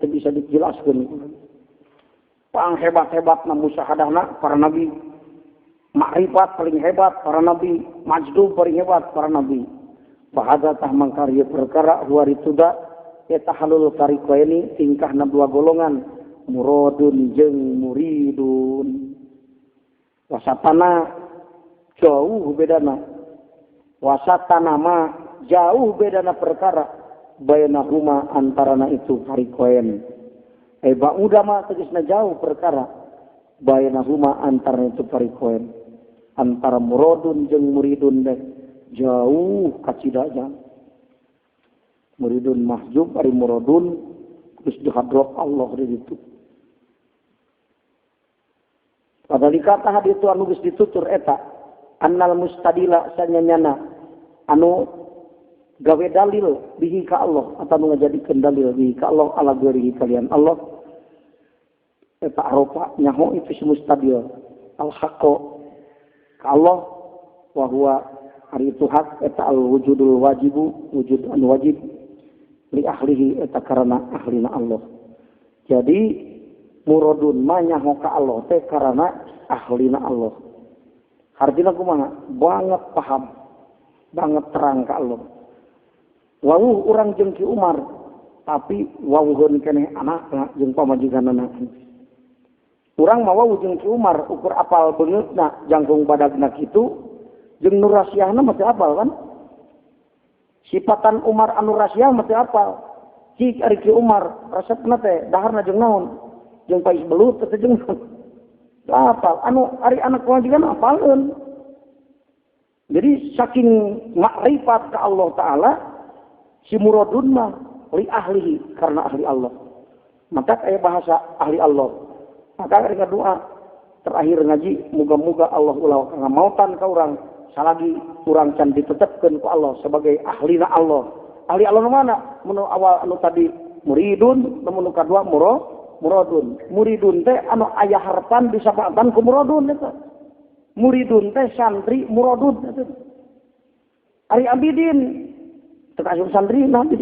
bisa dijelaskan. Pang hebat-hebat na musyahadahna para nabi. Makrifat paling hebat para nabi. Majdub paling hebat para nabi. Bahada tah mangkarya perkara huarituda eta halul tariqaini tingkahna dua golongan. Muradun jeung muridun. Wasatana jauh bedana. Wasatana mah jauh bedana perkara. Bainahuma antarana itu fariqain. Ba'uda mah tegasna jauh perkara. Bainahuma antarana itu fariqain. Antara muradun jeung muridun deh jauh kacidanya. Muridun mahjub ari muradun terus dihadrat Allah di situ. Padahal dikata hadis itu anu geus ditutur eta annal mustadila sanyanyana anu gawe dalil bihi ka Allah atau ngajadikeun dalil bihi ka Allah ala ghairihi kalian Allah eta aropa nyaho itu si mustadil al haqqo ka Allah wa huwa ari itu hak eta al wujudul wajibu wujud anu wajib li ahlihi eta karana ahlina Allah. Jadi muradun manyaho ka Allah teh karena ahlina Allah. Artinya kumaha? Banget paham, banget terang ka Allah. Wawuh urang jeung Ki Umar, tapi wawuheun keneh anakna jeung pamajikanna. Urang mah wawuh jeung Ki Umar ukur apal beungeutna jangkung badagna kitu jeung nu rasiahna mah teu apal kan? Sifatan Umar anu rasiah mah teu apal. Cik ari Ki Umar resepna teh daharna jeung naon? Jeung pais belut teh jeung apal anu ari anak pamajikan apalkeun. Jadi saking makrifat ka Allah Ta'ala si muradun mah li ahlihi karena ahli Allah. Maka kayak bahasa ahli Allah. Maka ketika doa terakhir ngaji muga-muga Allah ulah ngamautan ka urang salagi urang can ditetepkeun ku Allah sebagai ahlina Allah. Ahli Allah nu mana? Mun awal anu tadi muridun, mun kadua muradun. Muridun teh anu aya harapan disabatan ku muradun eta. Muridun teh santri muradun eta. Ari abidin tekasih santri nanti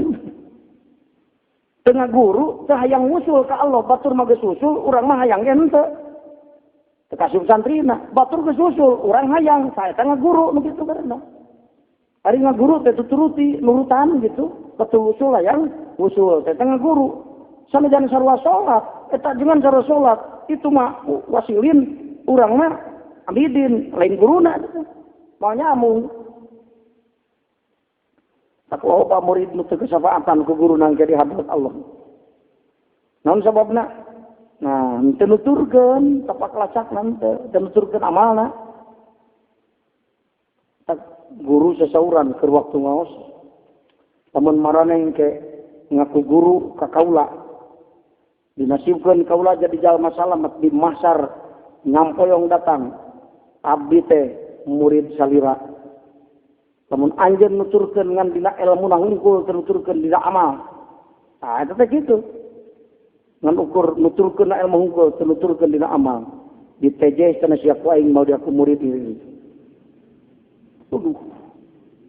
tengah guru teh hayang ngusul ka Allah batur mah geus usul urang mah hayang ge henteu tekasih santrina batur geus usul urang hayang saya tengah guru nu kitu karena Ari ngaguru teh turuti nurutan gitu. Betul usul lah yang usul teh ngaguru. Sanajan sarua salat, eta jangan sarua salat. Itu mah wasilin urang mah abidin lain guruna. Mau nyamung. Tak loba murid nu teu kesafaatan ku guru nang jadi hadrat Allah. Naon sababna? Nah, teu nuturkeun tapak lacakna teu nuturkeun amalna. Tak guru sesauran keur waktu ngaos. Lamun maraneh ke ngaku guru ka kaula. Dinasibkeun kaula jadi jalma salamet di mahsyar nyampoyong datang. Abdi teh murid salira. Lamun anjeun nuturkeun ngan dina ilmu hungkul teu nuturkeun dina amal. Nah, eta teh kitu. Ngan ukur nuturkeun ilmu hungkul teu nuturkeun dina amal. Ditejeh kana sia ku aing mau dia ku murid ini. Waduh.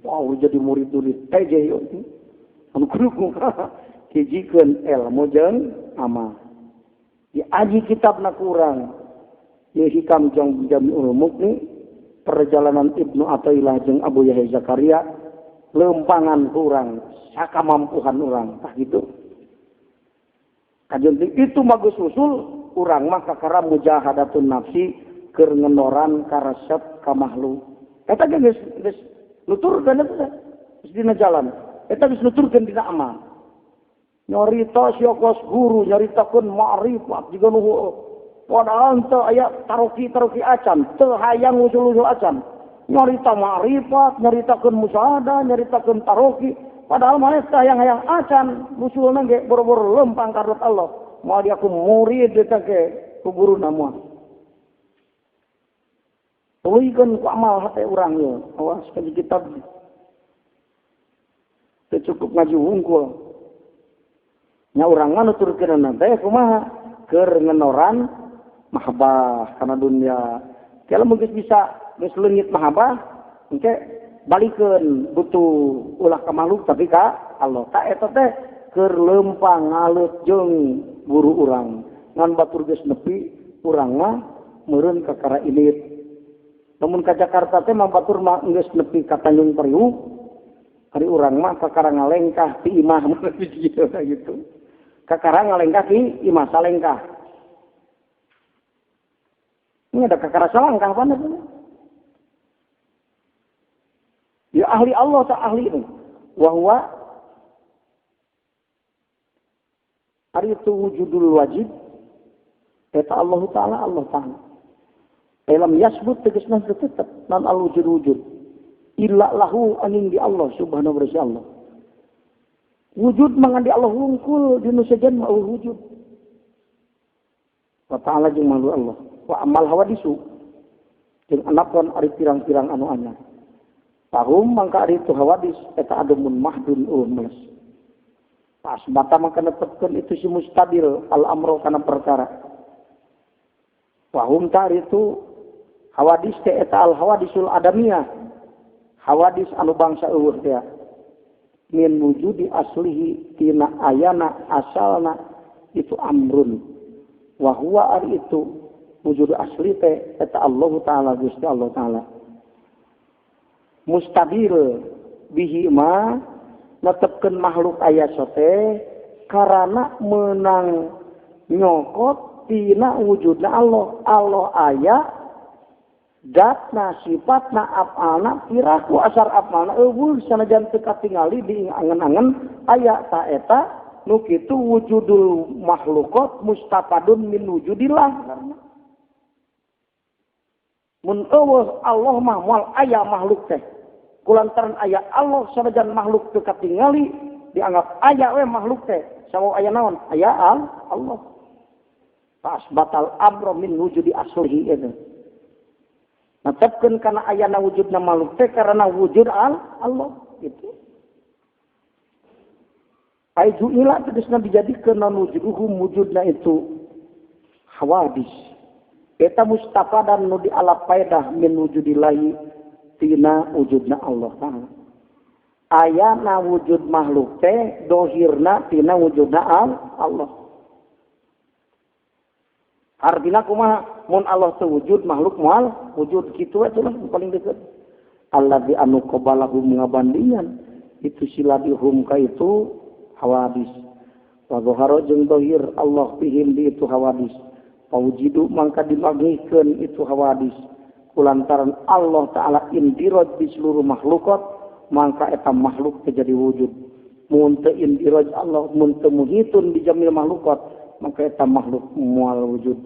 Wow, jadi murid-murid tejeh yo. Anu kudu hijikeun ilmu jeung amal. Di aji kitabna kurang. Ye hikam jeung Jami'ul Muqni perjalanan Ibnu Athaillah jeung Abu Yahya Zakaria lempangan kurang sakamampuhan urang tah gitu. Kajen itu bagus usul urang mah kakara mujahadatun nafsi keur ngenoran ka resep ka makhluk. Eta geus nuturkeun eta geus dina jalan. Eta geus nuturkeun dina amal. Nyarita siokos guru nyaritakeun ma'rifat jiga nu padahal teu aya taroki acan, teu hayang usul-usul acan. Nyarita ma'rifat, nyaritakeun musyahadah, nyaritakeun taroki, padahal maneh teh hayang-hayang acan, usulna ge boro-boro lempang ka Allah. Moal dia ku murid eta ge ku guruna moal. Tuluykeun ku amal hate urang ye. Awas ka kitab. Teu cukup ngaji hungkul. Nya urang mah nuturkeunna teh kumaha? Keur ngenoran mahabbah kana dunia. Kalau mungkin bisa geus leungit mahabbah, engke balikeun butuh ulah ka makhluk tapi ka Allah. Ta eta teh keur lempang ngalut jeung guru urang. Ngan batur geus nepi urang mah meureun ka kara ilit. Lamun ka Jakarta teh mah batur mah geus nepi ka Tanjung Priuk. Ari urang mah ka kara ngalengkah ti imah gitu. Ka kara ngalengkah ti imah salengkah. Ini ada kekerasan langkah apa nih? Ya ahli Allah tak ahli itu. Wahwa hari itu wujudul wajib. Kata Allah Ta'ala. Dalam yasbut tegasna tetap nan al-wujud. Illa lahu aning di Allah subhanahu wa ta'ala. Wujud mangan di Allah wungkul di nusajan ma'ul wujud. Wa ta'ala jeung malu Allah. Wa amal hawadisu jeung anapon ari pirang-pirang anu anyar. Tahum mangka ari itu hawadis eta adumun mahdun meles. Pas bata mangka netepkeun itu si mustabil al amro kana perkara. Wahum ta itu hawadis teh eta al hawadisul adamiyah. Hawadis anu bangsa eueuh teh. Min wujudi aslihi tina ayana asalna itu amrun. Wa huwa ari itu wujud asli teh eta Allah Ta'ala Gusti Allah Ta'ala. Mustabil bihi ma netepkeun makhluk aya sote karana menang nyokot tina wujudna Allah. Allah aya zatna sifatna afalna piraku asar afalna eueuh sanajan teu katingali di angen-angen aya ta eta nu kitu wujudul makhlukot mustafadun min wujudillah karena mun eueuh Allah mah moal aya makhluk teh. Kulantaran aya Allah sanajan makhluk teu katingali dianggap aya we makhluk teh. Sawo aya naon? Aya Allah. Pas batal amro min wujudi aslihi eta. Natepkeun kana ayana wujudna makhluk teh karena wujud Allah gitu. Ai ju'ila tegasna dijadikeun non wujuduhum wujudna itu hawadis. Eta mustafadan nu dialap faedah min wujudillahi tina wujudna Allah Ta'ala. Ayana wujud makhluk teh dohirna tina wujudna Allah. Artinya kumaha mun Allah teu wujud makhluk moal wujud kitu we cenah paling deukeut. alladzi anu qabalahum ngabandingan itu siladihum ka itu hawadis wa zahara jeung zahir Allah fihim di itu hawadis paujidu mangka dimagihkeun itu hawadis kulantaran Allah taala indiraj di seluruh makhlukat mangka eta makhluk terjadi wujud mun teu indiraj Allah mun teu muhitun di jamil makhlukat maka eta makhluk moal wujud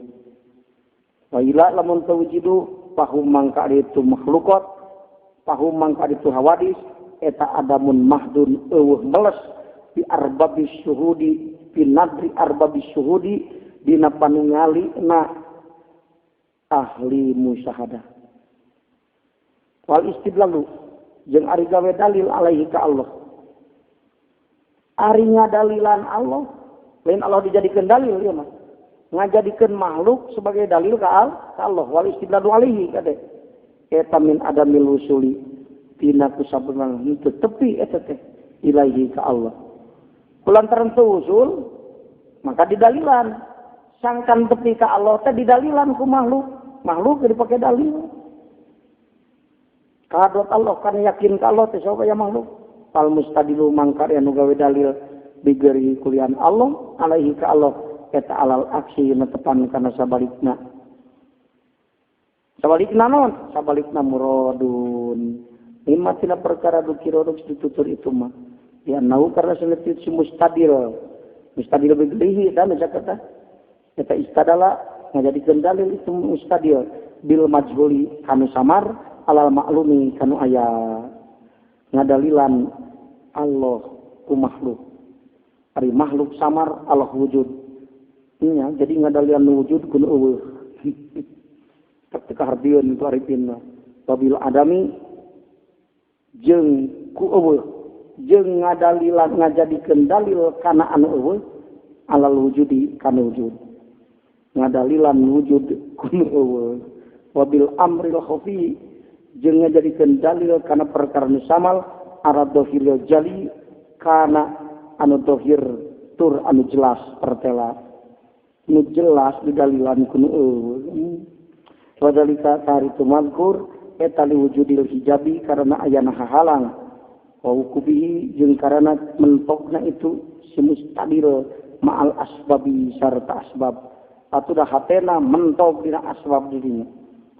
wa ila lamun teu wujudu pahum mangka itu makhlukat pahum mangka itu hawadis eta adamun mahdun eueuh meles bi arbabis syuhudi bi nadri arbabis syuhudi dina paningali na ahli musyahadah wal istidlalu jeung ari gawe dalil alaihi ka Allah ari ngadalilan Allah lain Allah dijadikan dalil ya mah ngajadikeun makhluk sebagai dalil ka Allah wal istidlalu alaihi kade eta min adamil usuli tina kusabenan henteu tepi eta teh ilaihi ka Allah kulantaran teu usul maka didalilan sangkan tepi ka Allah teh didalilan ku makhluk dipake dalil kadot Allah kan yakin ka Allah teh supaya makhluk al mustadilu mangkar anu gawe dalil bigeri kulian Allah alaihi ka Allah eta alal aksi netepan kana sabalikna naon sabalikna muradun imma tina perkara dukira ditutur itu mah ya nau karena senetit si mustadil bigerihi dan kata eta istadala ngajadikeun dalil itu mustadil bil majhuli kanu samar alal maklumi kanu aya ngadalilan Allah ku makhluk ari makhluk samar Allah wujud nya jadi ngadalilan wujud kudu eueuh ketika hardieun itu arifin wabil adami jeung ku eueuh jeung ngadalilan ngajadikeun dalil kana anu eueuh alal wujudi kana wujud ngadalilan wujud kudu eueuh wabil amril khafi jeung ngajadikeun dalil kana perkara nu samal aradhahiril jali kana anu dhahir tur anu jelas pertela nu jelas didalilan kudu eueuh wadalika taritu mazkur eta liwujudil hijabi karena ayana hahalang wa ukubihi jeung karena mentokna itu si mustadil ma'al asbabi sarta asbab atudah hatena mentok dina asbab dirinya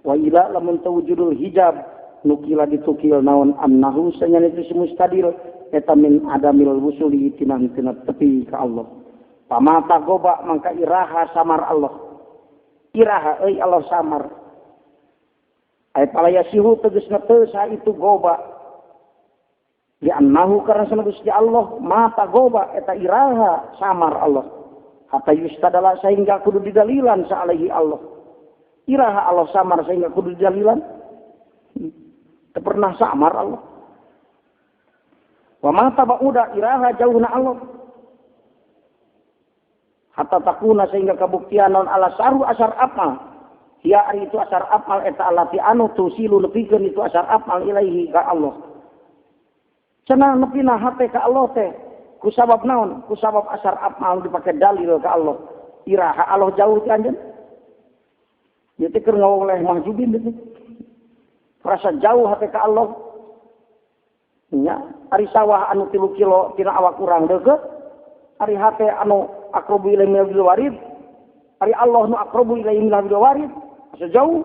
wa ila lamun tawujudul hijab nukila ditukil naon annahu sanyana itu si mustadil eta min adamil wusuli tina tepi ka Allah pamata goba mangka iraha samar Allah iraha euy Allah samar ay palaya sihu tegasna teu sa itu goba li annahu karena sana Gusti Allah mata goba eta iraha samar Allah hatta yustadala sehingga kudu didalilan sa alaihi Allah iraha Allah samar sehingga kudu didalilan teu pernah samar Allah wa mata bauda iraha jauhna Allah hatta takuna sehingga kabuktian naon ala saru asar apa ya ari itu asar amal eta alati anu tusilu nepikeun itu asar amal ilaihi ka Allah. Cenah nepina hate ka Allah teh ku sabab naon? Ku sabab asar amal dipake dalil ka Allah. Iraha Allah jauh ti anjeun. Ieu teh keur ngawoleh mahjubin teh. Rasa jauh hate ka Allah. Nya ari sawah anu 3 kilo tina awak urang deukeut. Ari hate anu aqrabu ilaihi minal warid. Ari Allah nu aqrabu ilaihi minal warid. Sejauh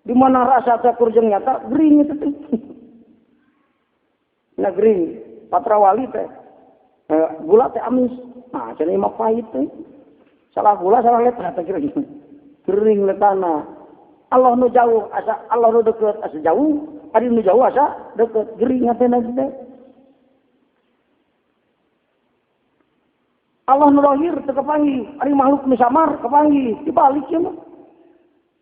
di mana rasa cakur jeung nyata gering itu teh. Nah gering patrawali teh. Gula teh amis. Nah cenah mah pahit teh. Salah gula salah letah teh kira gitu. Gering letana. Allah nu jauh asa Allah nu deukeut asa jauh, ari nu jauh asa deukeut gering hatena teh. Allah nu lahir teu kapanggih, ari makhluk nu samar kapanggih, dibalik ya mah.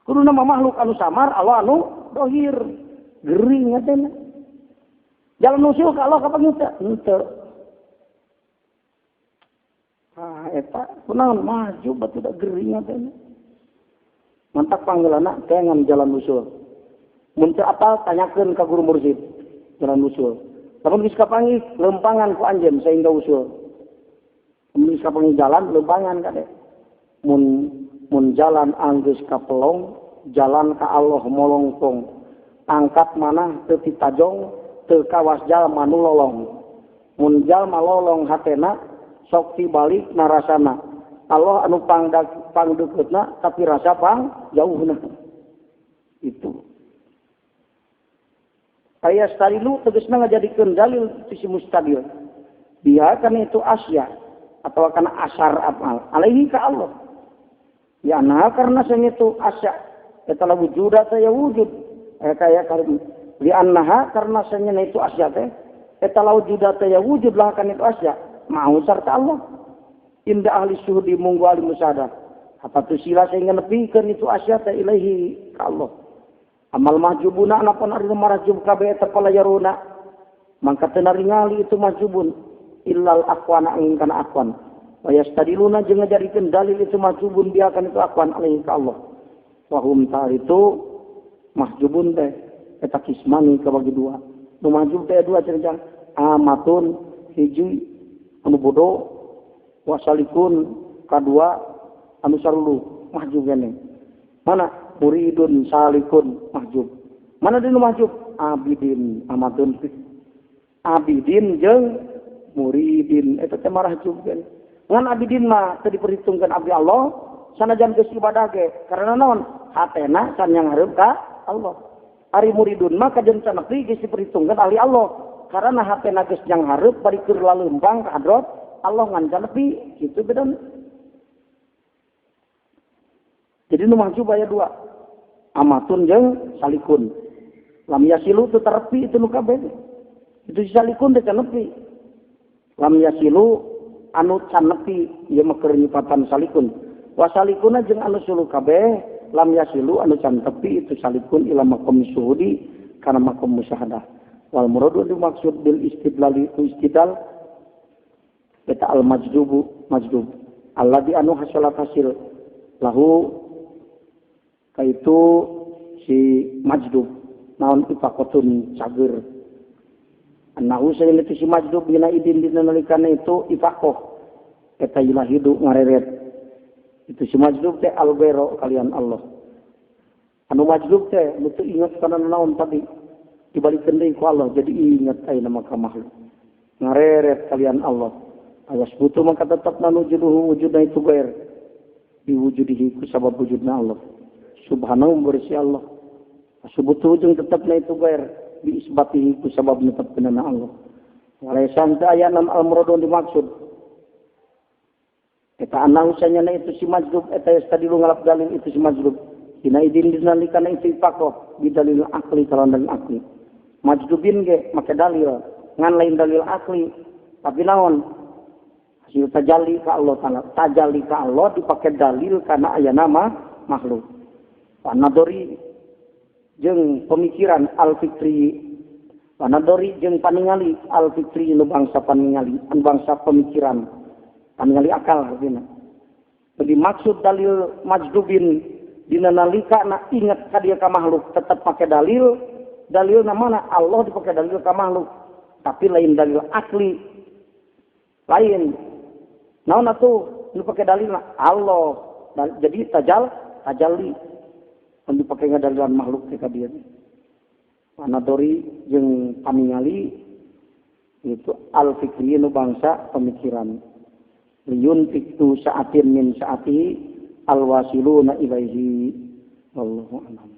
Kudu nama makhluk anu samar, Allah anu dohir. Gering ngatena. Jalan usul ka Allah kapanggih teh? Henteu. Eta kunaon maju batu da gering ngatena. Mantak panggeulana kengan jalan usul. Mun teu apal tanyakeun ka guru mursyid jalan usul. Lamun geus kapanggih lempangan ku anjeun sehingga usul. Mun geus kapanggih jalan lempangan kade. Mun jalan anggeus kapelong jalan ka Allah molongtong angkat manah teu titajong teu kawas jalma nu lolong. Mun jalma lolong hatena sok tibalik narasana. Allah anu pangdeuketna tapi rasa pang jauhna. Itu. Aya stadilu tegasna ngajadikeun dalil sisi mustadil. Dia kan itu asya atau karena asar amal. Alaihi ka Allah. Ya nah karena sing itu asya eta la wujuda teh ya wujud. Kaya karim li annaha karena sing itu asya teh eta la wujuda teh ya wujud lah kan itu asya. Mau sarta Allah. Inda ahli syuhudi munggu ahli musadah. Apa tu sila sehingga nepikeun itu asya teh ilaihi ka Allah. Amal mahjubuna anapun ari marajub kabeh eta palayaruna. Mangka teu naringali itu mahjubun illal aqwana angin kana aqwan. Wa yastadiluna jeung ngajarikeun dalil itu mahjubun biakan itu aqwan alaihi ka Allah. Wa hum itu mahjubun teh eta kismani kabagi dua. Nu mahjub teh dua cenah amatun hiji anu bodoh wasalikun kadua anu sarulu mahjub gene. Mana muridun salikun mahjub. Mana dinu mahjub? Abidin amatun. Abidin jeung muridin eta teh mahjub gene. Ngan abidin mah teu diperhitungkeun abdi Allah sanajan geus ibadah ge. Karena naon? Hatena can yang hareup ka Allah. Ari muridun mah kajen canepi geus diperhitungkeun ahli Allah. Karena hatena geus yang hareup bari keur laleumpang ka hadrat Allah ngan canepi kitu beda. Jadi nu mahjub aya dua. Amatun jeung salikun. Lam yasilu teu terepi itu nu kabeh. Itu salikun teh canepi. Lam yasilu anu canepi ieu mah keur nyipatan salikun. Wa salikuna jeung anu sulu kabeh lam yasilu anu can tepi itu salikun ila maqam syuhudi kana maqam musyahadah. Wal muradu dimaksud bil istidlal istidal eta al majdubu majdub alladzi anu hasalat hasil lahu kaitu si majdub naon ifaqatun cager. Anahu sing itu si majdub dina idin dina nalikana itu ifaqah eta ilah hidup ngareret. Itu si majdub teh albero kalian Allah. Anu majdub teh mutu ingat kana naon tadi dibalikeun deui ku Allah jadi ingat ayeuna maka makhluk. Ngareret kalian Allah. Ayas butuh maka tetap nanujuduhu wujudna itu gair diwujudihi ku sabab wujudna Allah. Subhanahu bersih Allah. Subutu jeung tetapna itu gair diisbatihi ku sabab netepkeunna Allah. Walaisan teu aya nam al-muradun dimaksud. Eta anahu sanyana itu si majdub eta yastadilu ngalap dalil itu si majdub. Dina idin dinalikana itu ifaqah bidalil akli kalawan akli. Majdubin ge make dalil ngan lain dalil akli. Tapi naon? Hasil tajalli ka Allah taala. Tajalli ka Allah dipake dalil kana aya nama makhluk. Wanadori jeung pemikiran al-fikri. Wanadori jeung paningali al-fikri nu bangsa paningali, anu bangsa pemikiran. Paningali akal artinya. Jadi maksud dalil majdubin dina nalikana ingat ka dia ka makhluk tetep pakai dalil. Dalilna mana? Allah dipakai dalil ka makhluk. Tapi lain dalil akli. Lain. Naon atuh nu pakai dalilna Allah. Jadi tajalli anu dipake ngadalilan makhluk ka dia. Wanadori jeung paningali itu al-fikri nu bangsa pemikiran. Liyun fiktu sa'atin min sa'atihi al-wasiluna ilaihi wallahu a'lam.